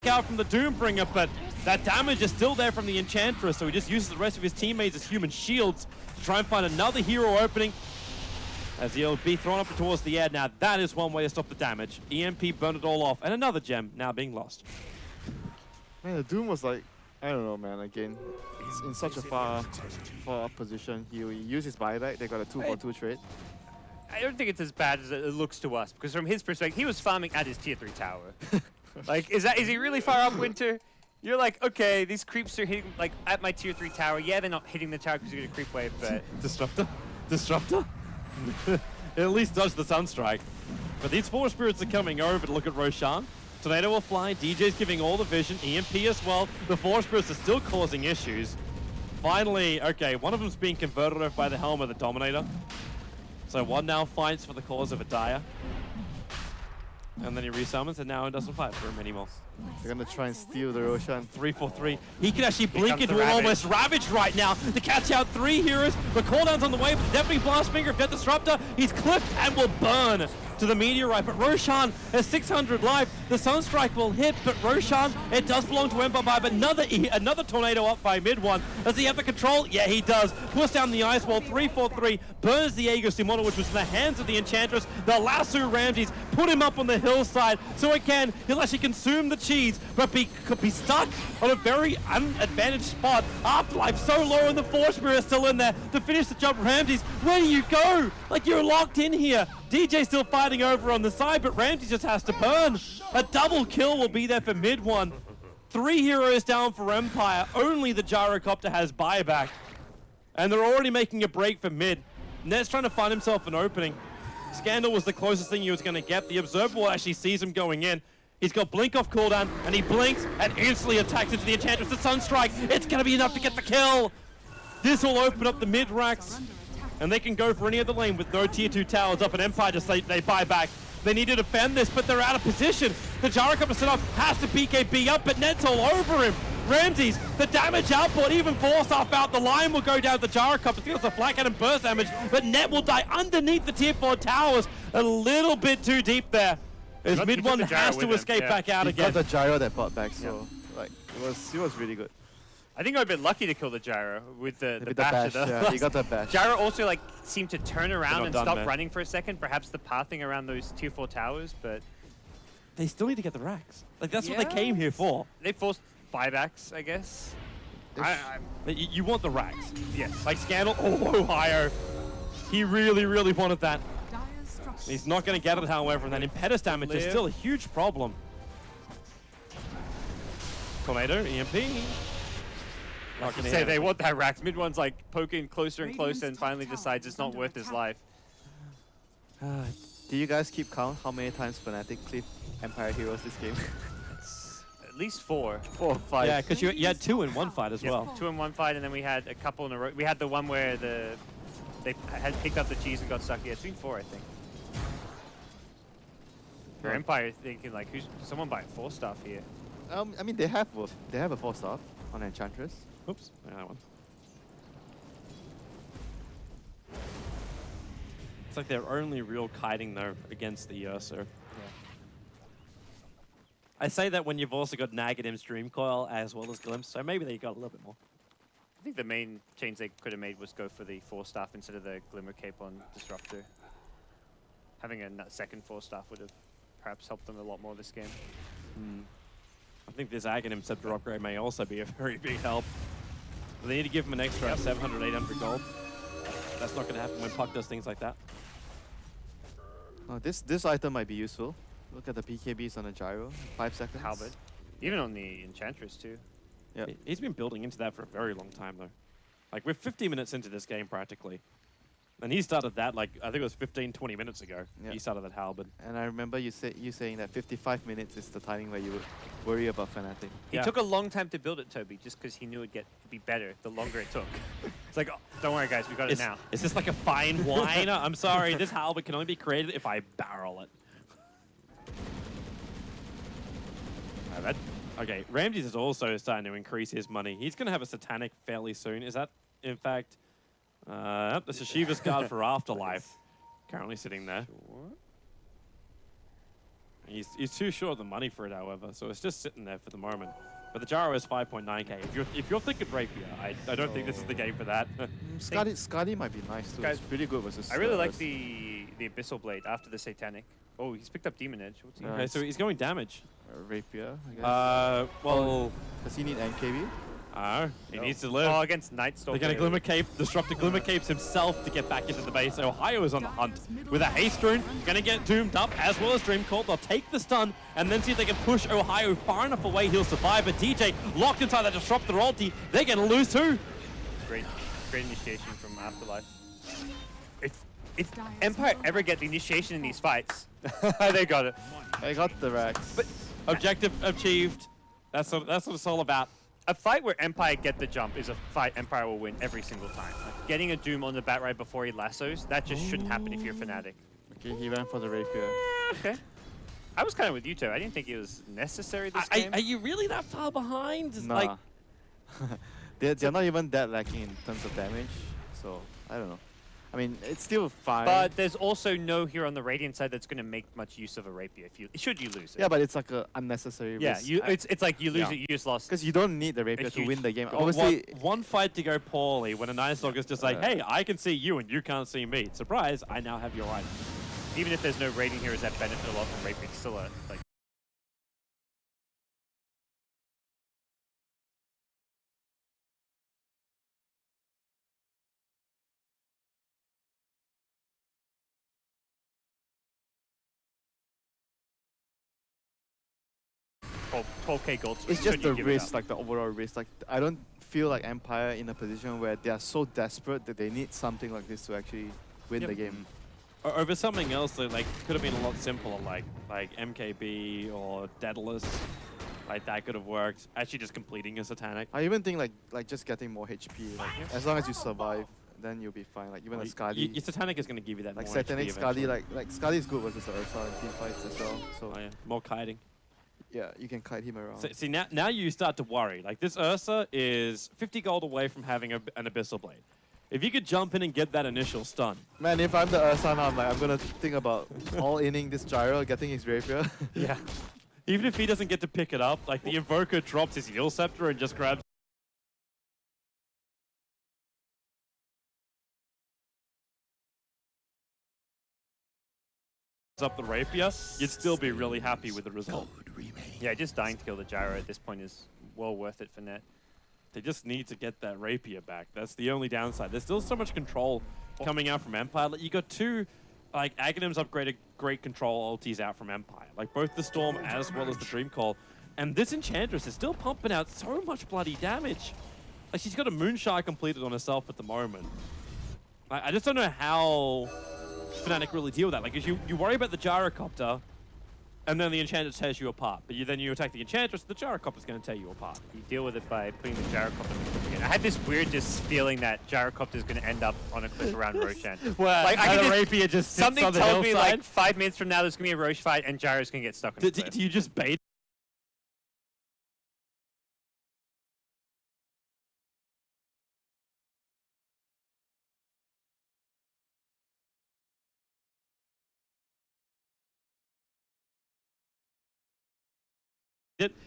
Out from the Doombringer, but that damage is still there from the Enchantress, so he just uses the rest of his teammates as human shields to try and find another hero opening as he'll be thrown up towards the air. Now that is one way to stop the damage. EMP burned it all off, and another gem now being lost. Man, the Doom was like, I don't know, man. Again, he's in such a far up position. He used his buyback. They got a 2-for-2 trade. I don't think it's as bad as it looks to us because from his perspective, he was farming at his tier 3 tower. Like, is he really far up, Winter? You're like, okay, these creeps are hitting like at my tier 3 tower. Yeah, they're not hitting the tower because you're gonna creep wave, but Disruptor? Disruptor? At least dodge the Sunstrike. But these 4 spirits are coming over to look at Roshan. Tornado will fly, DJ's giving all the vision, EMP as well. The 4 spirits are still causing issues. Finally, okay, one of them's being converted over by the helm of the Dominator. So one now fights for the cause of a Dire. And then he resummons, and now it doesn't fight for him anymore. They're gonna try and steal the Roshan. 3-4-3. He can actually blink comes into the an Ravage. almost Ravage right now to catch out 3 heroes. The cooldown's on the way, but definitely Blast Finger of Death Disruptor. He's clipped and will burn to the Meteorite, but Roshan has 600 life. The Sunstrike will hit, but Roshan, it does belong to Empire, but another tornado up by mid one. Does he have the control? Yeah, he does. Push down the ice wall, 3-4-3, burns the Aegis Immortal, which was in the hands of the Enchantress. The lasso Ramses put him up on the hillside, so again, he'll actually consume the cheese, but could be stuck on a very unadvantaged spot. Afterlife so low, and the 4 Spirit is still in there to finish the job. Ramses, where do you go? Like, you're locked in here. DJ still fighting over on the side, but Ramsey just has to burn. A double kill will be there for mid one. 3 heroes down for Empire. Only the Gyrocopter has buyback. And they're already making a break for mid. Net's trying to find himself an opening. Scandal was the closest thing he was going to get. The Observable actually sees him going in. He's got Blink off cooldown, and he blinks and instantly attacks into the Enchantress. The Sunstrike, it's going to be enough to get the kill. This will open up the mid racks, and they can go for any other lane with no tier 2 towers up, and Empire just they buy back. They need to defend this, but they're out of position. The Gyrocopter set up, has to BKB up, but Ned's all over him. Ramses, the damage output, even Force off out, the line will go down to the Gyrocopter. I think it's a flat cannon burst damage, but Ned will die underneath the tier 4 towers. A little bit too deep there. As He mid took one the gyro has to with him, escape yeah. back out He got again. the gyro that brought back, so like he was really good. I think I've been lucky to kill the gyro with the Maybe bash. yeah, he got that bash. Gyro also like seemed to turn around not and done, stop man. running for a second. Perhaps the pathing around those tier 4 towers, but They still need to get the racks. Like, that's what they Yeah. came here for. they forced buybacks, I guess. You want the racks. Yes. Like Scandal, oh, Ohio. He really, really wanted that. Dire's structures. He's not going to get it, however, and that Impetus damage is Live. still a huge problem. Tornado, EMP. Not gonna Say hit they it. want that racks. Mid one's like poking closer and closer, and Radiant's finally top tower decides it's is not under worth his attack. life. Do you guys keep count how many times Fnatic clip Empire heroes this game? At least 4. 4 or 5. Yeah, because you had 2 in one fight as Yep, well. 2 in one fight, and then we had a couple in a row. We had the one where they had picked up the cheese and got stuck. Yeah, it's been 4, I think. For Yeah. Empire, thinking like, who's someone buying 4 stuff here? I mean they have both. They have a 4-star on Enchantress. Oops, yeah, that one. It's like their only real kiting, though, against the Ursa. I say that when you've also got Nagadim's Dream Coil as well as Glimpse, so maybe they got a little bit more. I think the main change they could have made was go for the 4-staff instead of the Glimmer Cape on Disruptor. Having a second 4-staff would have perhaps helped them a lot more this game. I think this Aghanim Scepter upgrade may also be a very big help. But they need to give him an extra 700, 800 gold. That's not going to happen when Puck does things like that. Oh, this item might be useful. Look at the PKBs on the gyro. 5 seconds. Halberd. Even on the Enchantress too. Yeah. He's been building into that for a very long time, though. Like, we're 50 minutes into this game, practically. And he started that, like, I think it was 15, 20 minutes ago. Yeah. He started that halberd. And I remember you saying that 55 minutes is the timing where you would worry about Fnatic. He Yeah. took a long time to build it, Toby, just because he knew it'd be better the longer it took. It's like, oh, don't worry, guys, we got it now. Is this like a fine wine? I'm sorry, this halberd can only be created if I barrel it. Okay, Ramses is also starting to increase his money. He's going to have a Satanic fairly soon. Is that, in fact, the Shiva's Guard for Afterlife. Currently sitting there. He's too short of the money for it, however, so it's just sitting there for the moment. But the Gyro is 5.9k. If you're thinking Rapier, I don't think this is the game for that. Skadi might be nice too. It's pretty good versus. I really like the Abyssal Blade after the Satanic. Oh, he's picked up Demon Edge. What's he Okay, so he's going damage. Rapier, I guess. Well, Does he need NKB? he needs to live. Oh, against Nightstalker. They're going to Glimmer Cape, disrupt Glimmer Capes himself to get back into the base. Ohio is on the hunt with a Haste Rune, going to get doomed up as well as Dream Call. They'll take the stun and then see if they can push Ohio far enough away. He'll survive, but DJ locked inside that Disruptor ulti. They're going to lose too. Great initiation from Afterlife. If Empire ever get the initiation in these fights, they got it. I got the racks. But Objective achieved. That's what it's all about. a fight where Empire get the jump is a fight Empire will win every single time. Like, getting a Doom on the bat right before he lassos, that just shouldn't happen if you're Fnatic. Okay, he went for the Rapier. Okay. I was kind of with you, Toe. I didn't think it was necessary this game. Are you really that far behind? Nah. Like, they're not even that lacking in terms of damage, so I don't know. I mean, it's still fine. But there's also no hero on the Radiant side that's going to make much use of a Rapier. Should you lose it? yeah, but it's like a unnecessary Yeah, risk. it's like you lose Yeah. it, you just lost. Because you don't need the Rapier to huge win the game. goal. Obviously, one fight to go poorly when a Nice Dog is just like, Yeah. hey, I can see you and you can't see me. Surprise, I now have your item. Even if there's no Radiant heroes that benefit a lot from Rapier, it's still a like. 12k gold. So It's just shouldn't the you give it risk, up? like the overall risk. Like I don't feel like Empire in a position where they are so desperate that they need something like this to actually win Yep. the game. Over something else that like could have been a lot simpler, like MKB or Daedalus. Like that could have worked. Actually, just completing a Satanic. I even think like just getting more HP. Like as long as you survive, then you'll be fine. Like even a Scully. Your Satanic is going to give you that Like more Satanic HP Scully, eventually. like Scully is good versus Ursa in team fights as well. So Oh, yeah. More kiting. yeah, you can kite him around. So, see, now you start to worry. Like, this Ursa is 50 gold away from having an Abyssal Blade. If you could jump in and get that initial stun. Man, if I'm the Ursa now, I'm gonna think about all-inning this Gyro, getting his Rapier. Yeah. Even if he doesn't get to pick it up, like, the Invoker drops his Heal Scepter and just grabs up the Rapier, you'd still be really happy with the result. Yeah, just dying to kill the Gyro at this point is well worth it for Net. They just need to get that Rapier back. That's the only downside. There's still so much control coming out from Empire. Like, you got two, like, Aghanim's upgraded great control ultis out from Empire. Like, both the Storm as well as the Dream Call. And this Enchantress is still pumping out so much bloody damage. Like, she's got a Moonshine completed on herself at the moment. I just don't know how Fnatic really deal with that. Like, 'cause you worry about the Gyrocopter, and then the Enchantress tears you apart. But then you attack the Enchantress, the Gyrocopter's going to tear you apart. You deal with it by putting the Gyrocopter again. I had this weird just feeling that Gyrocopter is going to end up on a cliff around Roshan. Well, like, I the could Rapier just sits something on the told me hillside. like 5 minutes from now there's going to be a Roche fight and Gyro's going to get stuck on the cliff. Do you just bait?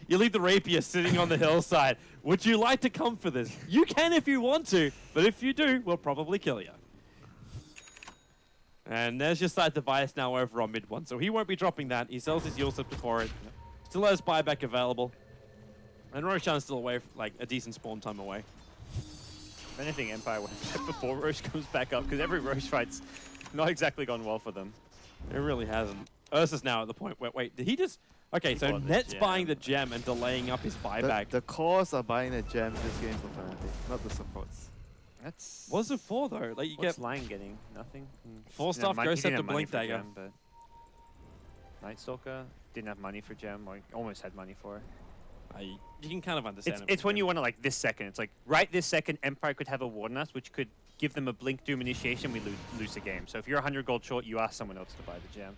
You leave the Rapier sitting on the hillside. Would you like to come for this? You can if you want to, but if you do, we'll probably kill you. And there's your side device now over on mid one, so he won't be dropping that. He sells his Heal Scepter for it. Still has buyback available. And Roshan's still away, like a decent spawn time away. If anything, Empire wins before Roche comes back up, because every Roche fight's not exactly gone well for them. It really hasn't. Ursa's now at the point where, wait, did he just... Okay, He so bought the Net's gem. buying the gem and delaying up his buyback. The cores are buying the gems this game for Fnatic, not the supports. That's... What's it for, though? Like, you What's get... Lion getting? Nothing? Four Didn't have stuff, money- Ghost he didn't Scepter, have money Blink for Dagger. Gem, but Night Stalker didn't have money for Gem, or almost had money for it. You can kind of understand It's when you want to, like, this second. It's like, right this second, Empire could have a Ward on us, which could give them a Blink Doom initiation, we lose the game. So if you're 100 gold short, you ask someone else to buy the Gem.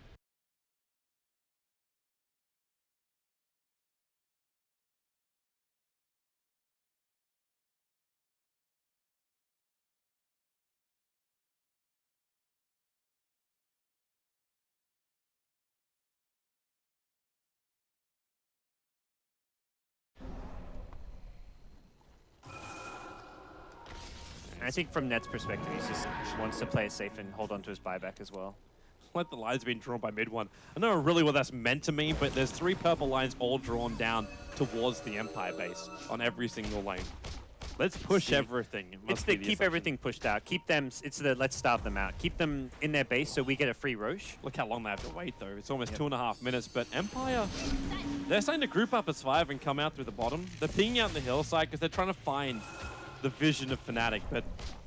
And I think from Net's perspective, he just wants to play it safe and hold on to his buyback as well. Like the lines being drawn by mid one. I don't know really what that's meant to mean, but there's 3 purple lines all drawn down towards the Empire base on every single lane. Let's push everything. It's the keep everything pushed out. Keep them, it's the let's starve them out. Keep them in their base so we get a free Roche. Look how long they have to wait, though. It's almost 2.5 minutes, but Empire, they're starting to group up as 5 and come out through the bottom. They're pinging out in the hillside because they're trying to find the vision of Fnatic, but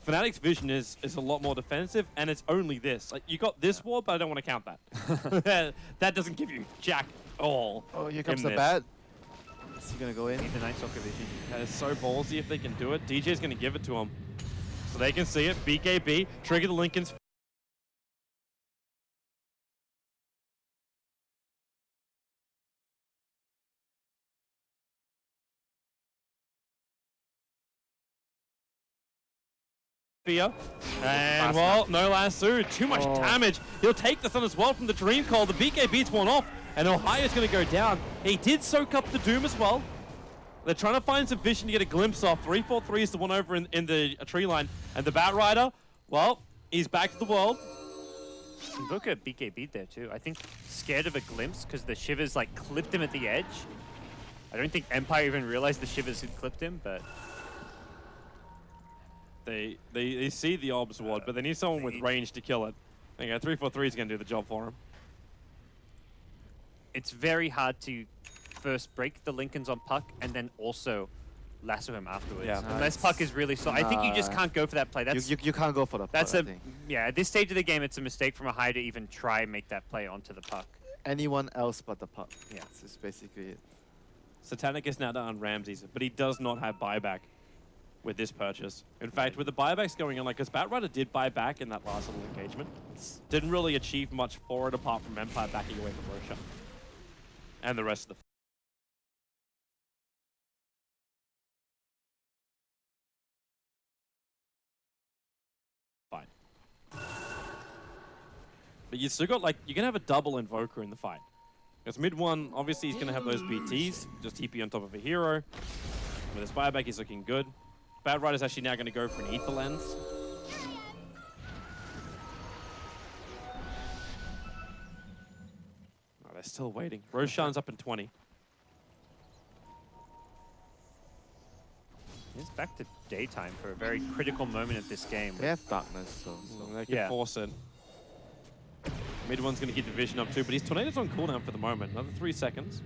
Fnatic's vision is a lot more defensive, and it's only this. Like, you got this ward, but I don't want to count that. That doesn't give you jack all. Oh, here comes in the this. bat. Is he gonna go in? Need the Night Stalker vision. That is so ballsy if they can do it. DJ's going to give it to him. So they can see it. BKB, trigger the Lincolns. And, well, no lasso. Too much damage. He'll take this on as well from the Dream Call. The BKB's worn off, and Ohio's going to go down. He did soak up the Doom as well. They're trying to find some vision to get a glimpse off. 3-4-3 is the one over in the tree line. And the Bat Rider, well, he's back to the world. Invoker BKB there too. I think scared of a glimpse because the Shivers like clipped him at the edge. I don't think Empire even realized the Shivers had clipped him, but They see the Orbs Ward, but they need someone with range to kill it. Okay, 3-4-3 is going to do the job for him. it's very hard to first break the Lincolns on Puck and then also lasso him afterwards. Yeah. Unless Puck is really slow. I think you just Nah. can't go for that play. That's You can't go for the that's puck, I a think. yeah. At this stage of the game, it's a mistake from a high to even try and make that play onto the puck. Anyone else but the puck. Yeah. That's basically it. Satanic is now down on Ramses, but he does not have buyback with this purchase. In fact, with the buybacks going on, like, because Batrider did buy back in that last little engagement, didn't really achieve much for it apart from Empire backing away from Roshan and the rest of the. Fine. But you still got, like, you're going to have a double Invoker in the fight. Because mid one, obviously he's going to have those BTs, just TP on top of a hero. With his buyback, he's looking good. Bad Rider's actually now going to go for an Ether Lens. Oh, they're still waiting. Roshan's up in 20. It's back to daytime for a very critical moment of this game. They have darkness, so They can Yeah. force it. Mid one's going to get the vision up too, but his Tornado's on cooldown for the moment. Another 3 seconds.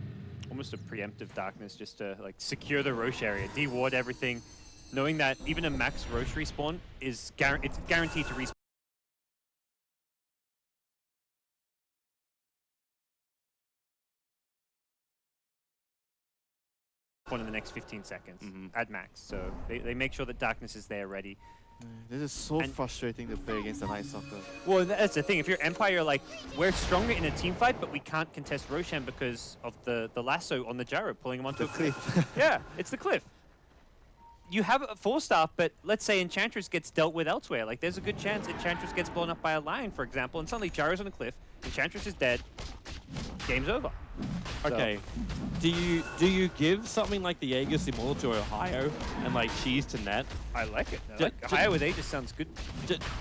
Almost a preemptive darkness just to like secure the Roche area, de-ward everything, knowing that even a max Roche respawn is it's guaranteed to respawn in the next 15 seconds at max. So they make sure that darkness is there ready. this is so And- frustrating to play against the Night Soccer. Well, that's the thing. If you're Empire, like, we're stronger in a team fight, but we can't contest Roshan because of the lasso on the gyro pulling him onto a cliff. Yeah, it's the cliff. You have a 4-star, but let's say Enchantress gets dealt with elsewhere. Like, there's a good chance Enchantress gets blown up by a lion, for example, and suddenly gyro's on the cliff, Enchantress is dead, game's over. Okay. Do you give something like the Aegis Immortal to Ohio and like cheese to net? I like it. Ju- Like, ju- higher with Aegis sounds good.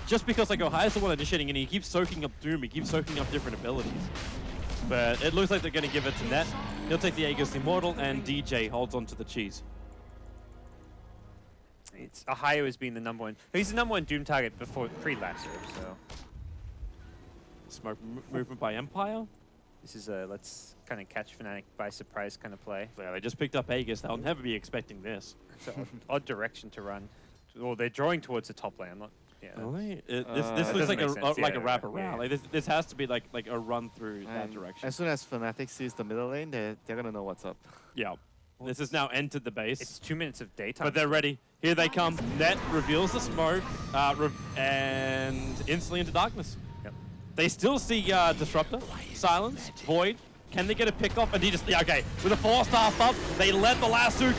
Just because like Ohio's the one initiating and he keeps soaking up Doom, he keeps soaking up different abilities. But it looks like they're going to give it to net. He'll take the Aegis Immortal and DJ holds on to the cheese. It's Ohio has been the number one. He's the number one Doom target before pre-lasso, so Smoke movement by Empire. this is a let's kind of catch Fnatic by surprise kind of play. Yeah, they just picked up Aegis. They'll never be expecting this. It's an odd direction to run. Well, they're drawing towards the top lane. I'm not. Yeah. Really? This it looks doesn't like make a sense. like Yeah, a wrap yeah, around. yeah. Like this has to be like a run through that And direction. as soon as Fnatic sees the middle lane, they're gonna know what's up. Yeah. This has now entered the base. It's 2 minutes of daytime. But they're ready. Here they come. Net reveals the smoke and instantly into darkness. Yep. They still see Disruptor, Silence, Void. Can they get a pick off? And he just, yeah, okay. With a 4-star up, they let the lasso.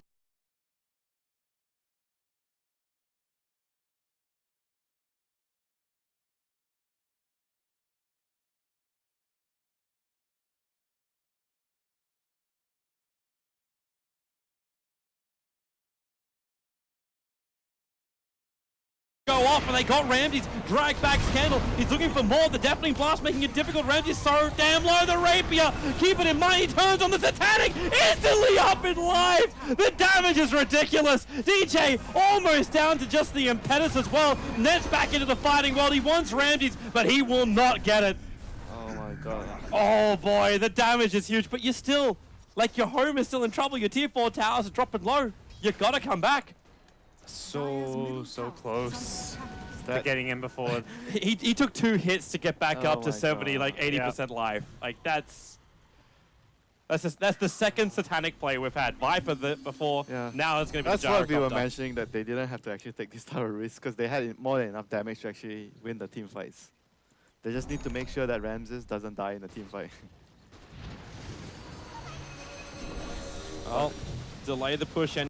Go off, and they got Ramses. Drag back Scandal. He's looking for more. The Deafening Blast making it difficult. Ramses so damn low. The Rapier. Keep it in mind. He turns on the Satanic. Instantly up in life. The damage is ridiculous. DJ almost down to just the impetus as well. Net's back into the fighting world. He wants Ramses, but he will not get it. Oh my god. Oh boy, the damage is huge. But you're still, like, your home is still in trouble. Your tier 4 towers are dropping low. You gotta come back. so close to getting in before. He took 2 hits to get back Oh up to my 70, God. like 80% life. Like that's the second Satanic play we've had. Viper before. Yeah. Now it's gonna be That's the what we were Gyrocopter. mentioning, that they didn't have to actually take this type of risk because they had more than enough damage to actually win the team fights. They just need to make sure that Ramses doesn't die in the team fight. Well, delay the push and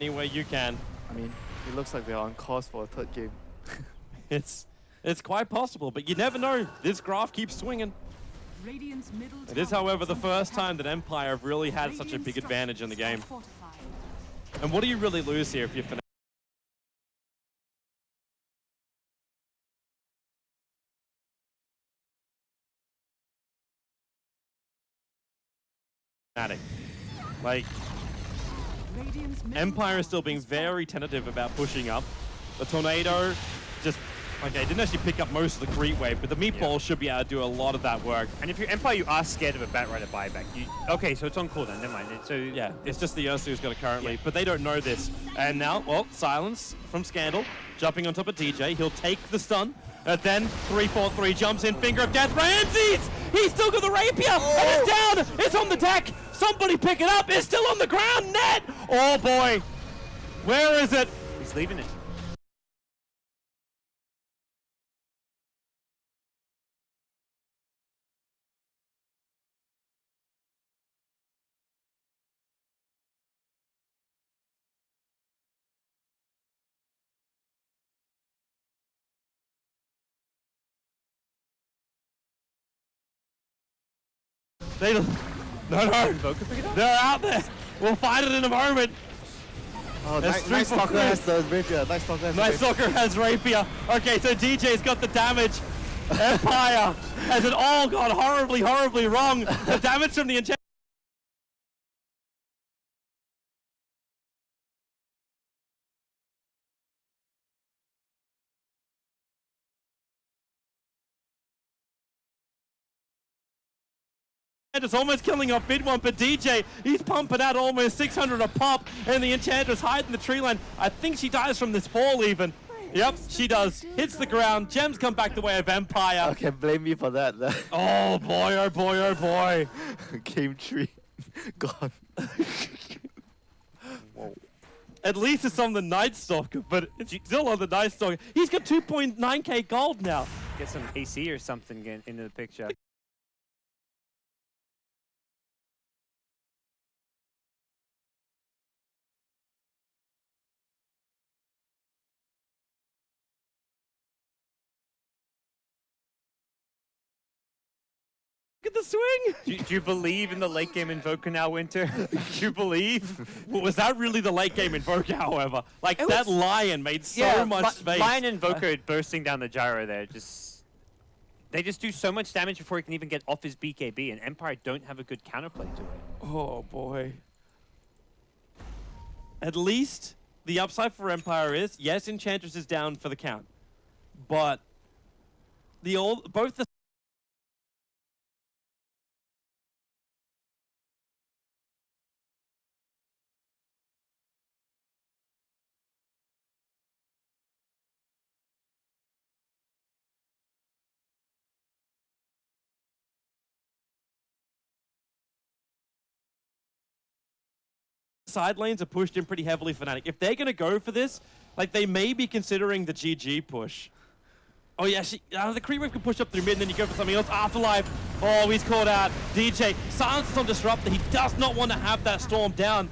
any way you can. I mean, it looks like they're on course for a third game. It's quite possible, but you never know. This graph keeps swinging. Radiant's middle It is, tower however, the under first attack. time that Empire have really had such a Radiant big advantage in the game. structures are fortified. And what do you really lose here if you're Fnatic? Like, Radiant's middle Empire tower is still being has fallen. very tentative about pushing up. The Tornado just, okay, didn't actually pick up most of the creep wave, but the meatball should be able to do a lot of that work. And if you're Empire, you are scared of a Batrider buyback. Okay, so it's on cooldown, never mind. So Yeah, it's just the Ursu who's got it currently, Yeah. but they don't know this. And now, well, Silence from Scandal, jumping on top of DJ. He'll take the stun, and then 3-4-3 jumps in, Finger of Death. Ramses! He's still got the Rapier, and it's down! It's on the deck! Somebody pick it up! It's still on the ground! Net! Oh boy! Where is it? he's leaving it. They don't... No, Invoker pick it up? they're out there! We'll find it in a moment! Oh, That's Night 3 for Stalker 3. has the rapier. Night Stalker has the Night rapier. Stalker has Rapier. Okay, so DJ's got the damage. Empire has it all gone horribly, horribly wrong. The damage from the enchantment. It's almost killing off mid one, but DJ, he's pumping out almost 600 a pop, and the Enchantress hiding the tree line. I think she dies from this fall even. Yep, she does. Hits the ground. Gems come back the way of Empire. Okay, blame me for that. Oh boy, oh boy, oh boy. Game 3. Gone. At least it's on the Night Stalker, but it's still on the Night Stalker. He's got 2.9k gold now. Get some AC or something into the picture. Look at the swing. Do you believe in the late game Invoker now, Winter? Do you believe? Well, was that really the late game Invoker, however? Like, It that was- Lion made so much space. Lion Invoker bursting down the gyro there, they just do so much damage before he can even get off his BKB, and Empire don't have a good counterplay to it. Oh boy. At least the upside for Empire is, yes, Enchantress is down for the count, but both the side lanes are pushed in pretty heavily Fnatic. If they're going to go for this, like, they may be considering the GG push. Oh yeah, the creep wave can push up through mid and then you go for something else. Afterlife, oh, he's caught out. DJ, Silence on Disruptor. He does not want to have that storm down.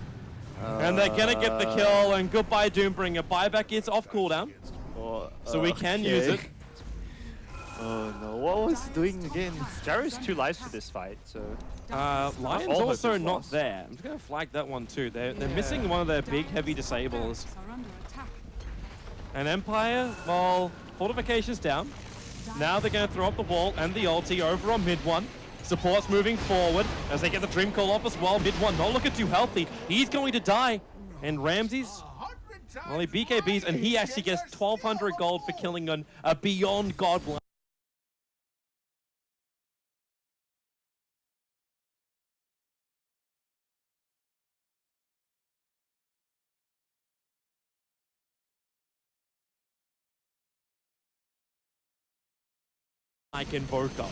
And they're going to get the kill, and goodbye Doombringer. Buyback is off cooldown, so we can use it. Oh no, what was he doing again? Gyro's 2 lives for this fight, so... Lion's all hope also is not lost. there. I'm just going to flag that one too. They're missing one of their big heavy disables. Are under attack. And Empire, well, fortification's down. Now they're going to throw up the wall and the ulti over on mid one. Support's moving forward as they get the Dream Call off as well. Mid one not looking too healthy. He's going to die. And Ramses, well, he BKBs, and he actually gets 1,200 gold for killing a Beyond God. Like Invoker.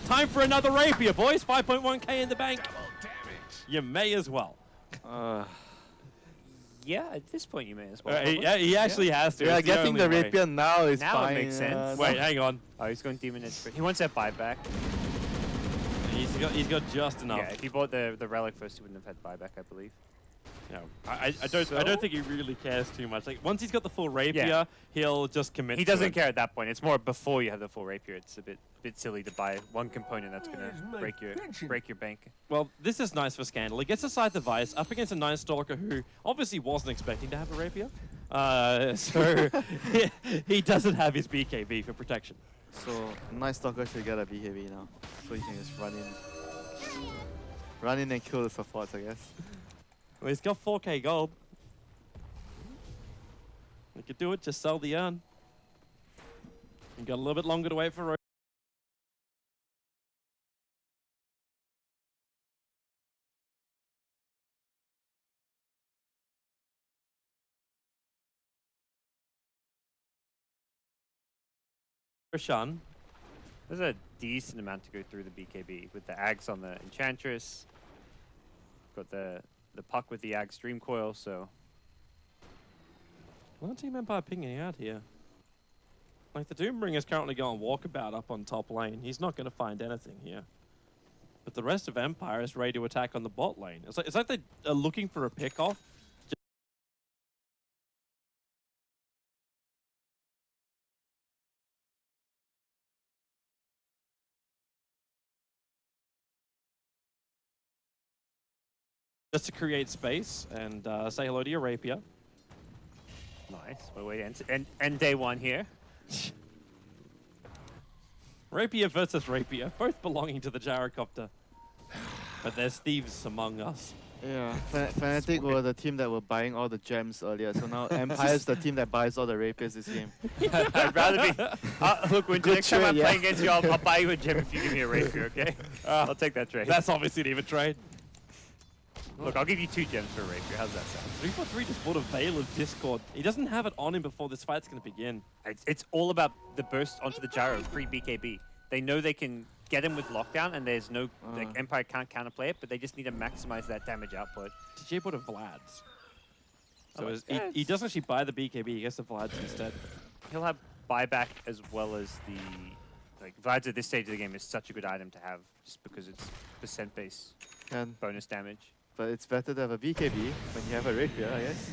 Time for another Rapier, boys. 5.1k in the bank. You may as well. Yeah, at this point you may as well. He actually has to. Yeah, It's getting only the way. rapier now is Now it fine. makes sense. Wait, hang on. Oh, he's going Demon Edge. He wants that buyback. He's got just enough. Yeah, if he bought the relic first, he wouldn't have had buyback, I believe. No, I don't think he really cares too much. Like, once he's got the full Rapier, Yeah. he'll just commit. He to doesn't it. care at that point. It's more before you have the full rapier. It's a bit silly to buy one component that's gonna break your bank. Well, this is nice for Scandal. He gets aside the Vice up against a Night Stalker who obviously wasn't expecting to have a Rapier. So he doesn't have his BKB for protection. So Night Stalker should get a BKB now, so he can just run in and kill the supports, I guess. Well, he's got 4K gold. We could do it, just sell the urn. You got a little bit longer to wait for Roshan. There's a decent amount to go through the BKB with the Ags on the Enchantress. Got the puck with the Ag Stream Coil, so... Well, Team Empire pinging out here. Like, the Doombringer's currently going walkabout up on top lane. He's not going to find anything here. But the rest of Empire is ready to attack on the bot lane. It's like they are looking for a pick-off. Just to create space and say hello to your rapier. Nice. We're waiting. And day one here. Rapier versus rapier, both belonging to the gyrocopter. But there's thieves among us. Yeah, FNATIC were the team that were buying all the gems earlier, so now Empire's the team that buys all the rapiers this game. I'd rather be... look, Winter, next time I'm trade, playing against you, I'll buy you a gem if you give me a rapier, okay? I'll take that trade. That's obviously an even trade. Look, I'll give you 2 gems for a rapier. How's that sound? 343 just bought a Veil of Discord. He doesn't have it on him before this fight's going to begin. It's all about the burst onto the gyro, pre-BKB. They know they can get him with lockdown, and there's no... like, Empire can't counterplay it, but they just need to maximize that damage output. TJ bought a Vlad's. So Oh, he doesn't actually buy the BKB, he gets the Vlad's instead. He'll have buyback as well as the... like, Vlad's at this stage of the game is such a good item to have, just because it's percent-based And, bonus damage. but it's better to have a BKB when you have a rapier, I guess.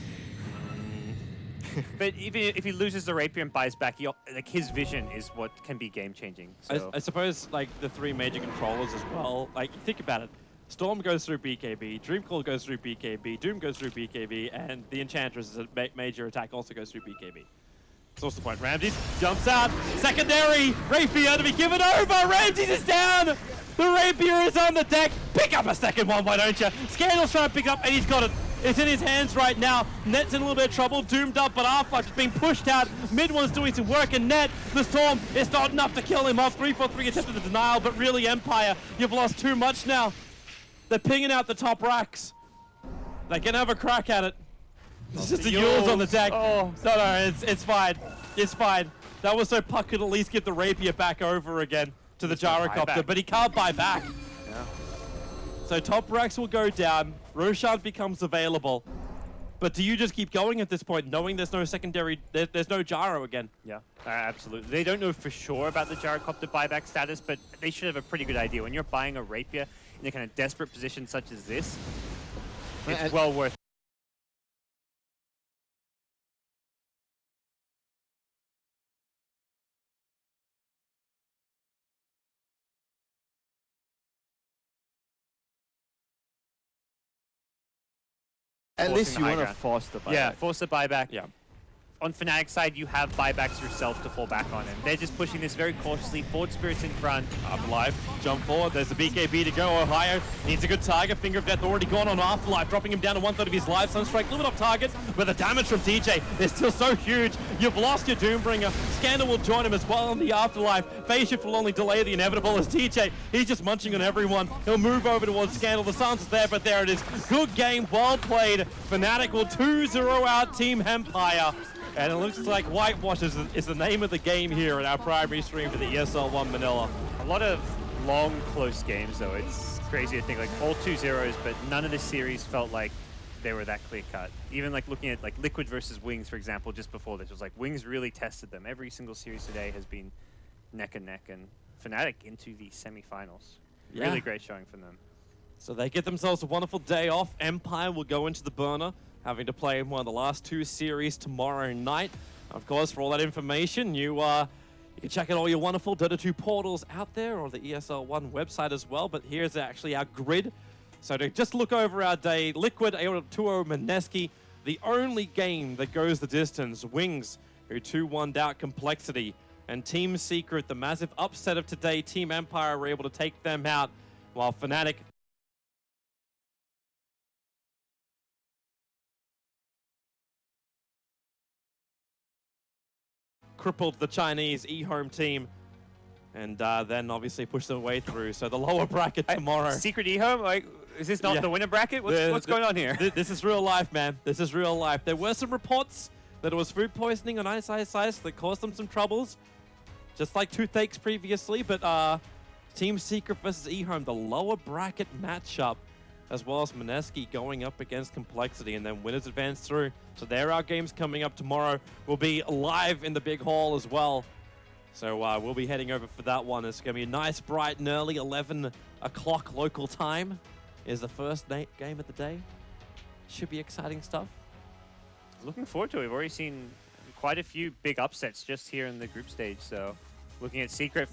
But even if he loses the rapier and buys back, like his vision is what can be game-changing. So. I suppose, like, the 3 major controllers as well. Like, think about it. Storm goes through BKB, Dreamcall goes through BKB, Doom goes through BKB, and the Enchantress as a major attack also goes through BKB. So what's the point? Ramses jumps out. Secondary rapier to be given over. Ramses is down. The rapier is on the deck. Pick up a second one, why don't you? Scandal's trying to pick up, and he's got it. It's in his hands right now. Net's in a little bit of trouble. Doomed up, but Arflux is being pushed out. Mid one's doing some work, and Net, the Storm, is not enough to kill him off. 343 attempted the denial, but really, Empire, you've lost too much now. They're pinging out the top racks. They can have a crack at it. It's just the Yules on the deck. Oh. No, it's fine. It's fine. That was so Puck could at least get the rapier back over again to the gyrocopter, but he can't buy back. Yeah. So top racks will go down. Roshan becomes available. But do you just keep going at this point, knowing there's no secondary, there's no gyro again? Yeah, absolutely. They don't know for sure about the gyrocopter buyback status, but they should have a pretty good idea. When you're buying a rapier in a kind of desperate position such as this, it's well worth it. At least Forcing you the high want to ground. force the buyback. Yeah, force the buyback. Yeah. On FNATIC side, you have buybacks yourself to fall back on, and they're just pushing this very cautiously. Forward Spirit's in front. Afterlife, jump forward. There's the BKB to go. Ohio needs a good target. Finger of Death already gone on Afterlife, dropping him down to 1/3 of his life. Sunstrike, a little bit off target, but the damage from DJ is still so huge. You've lost your Doombringer. Scandal will join him as well on the Afterlife. Phase shift will only delay the inevitable as DJ, he's just munching on everyone. He'll move over towards Scandal. The silence is there, but there it is. Good game, well played. FNATIC will 2-0 out Team Empire. And it looks like Whitewash is the name of the game here in our primary stream for the ESL 1 Manila. A lot of long, close games, though. It's crazy to think, like, all 2-0s, but none of the series felt like they were that clear-cut. Even, like, looking at, like, Liquid versus Wings, for example, just before this, it was like Wings really tested them. Every single series today has been neck and neck, and FNATIC into the semifinals. Yeah. Really great showing from them. So they get themselves a wonderful day off. Empire will go into the burner, having to play in one of the last 2 series tomorrow night. Of course, for all that information, you can check out all your wonderful Dota 2 portals out there, or the ESL 1 website as well. But here's actually our grid. So to just look over our day, Liquid able to 2-0 Mineski, the only game that goes the distance. Wings, who 2-1'd out Complexity. And Team Secret, the massive upset of today, Team Empire were able to take them out, while FNATIC crippled the Chinese eHome team. And then obviously pushed their way through. So the lower bracket tomorrow. Secret eHome? Like, is this not Yeah. the winner bracket? What's going on here? This is real life, man. This is real life. There were some reports that it was food poisoning on ISIS that caused them some troubles. Just like toothaches previously. But Team Secret versus eHome, the lower bracket matchup. As well as Mineski going up against Complexity. And then winners advance through. So there are games coming up tomorrow. We'll be live in the big hall as well. So we'll be heading over for that one. It's going to be a nice, bright and early 11 o'clock local time is the first game of the day. Should be exciting stuff. Looking forward to it. We've already seen quite a few big upsets just here in the group stage. So looking at Secret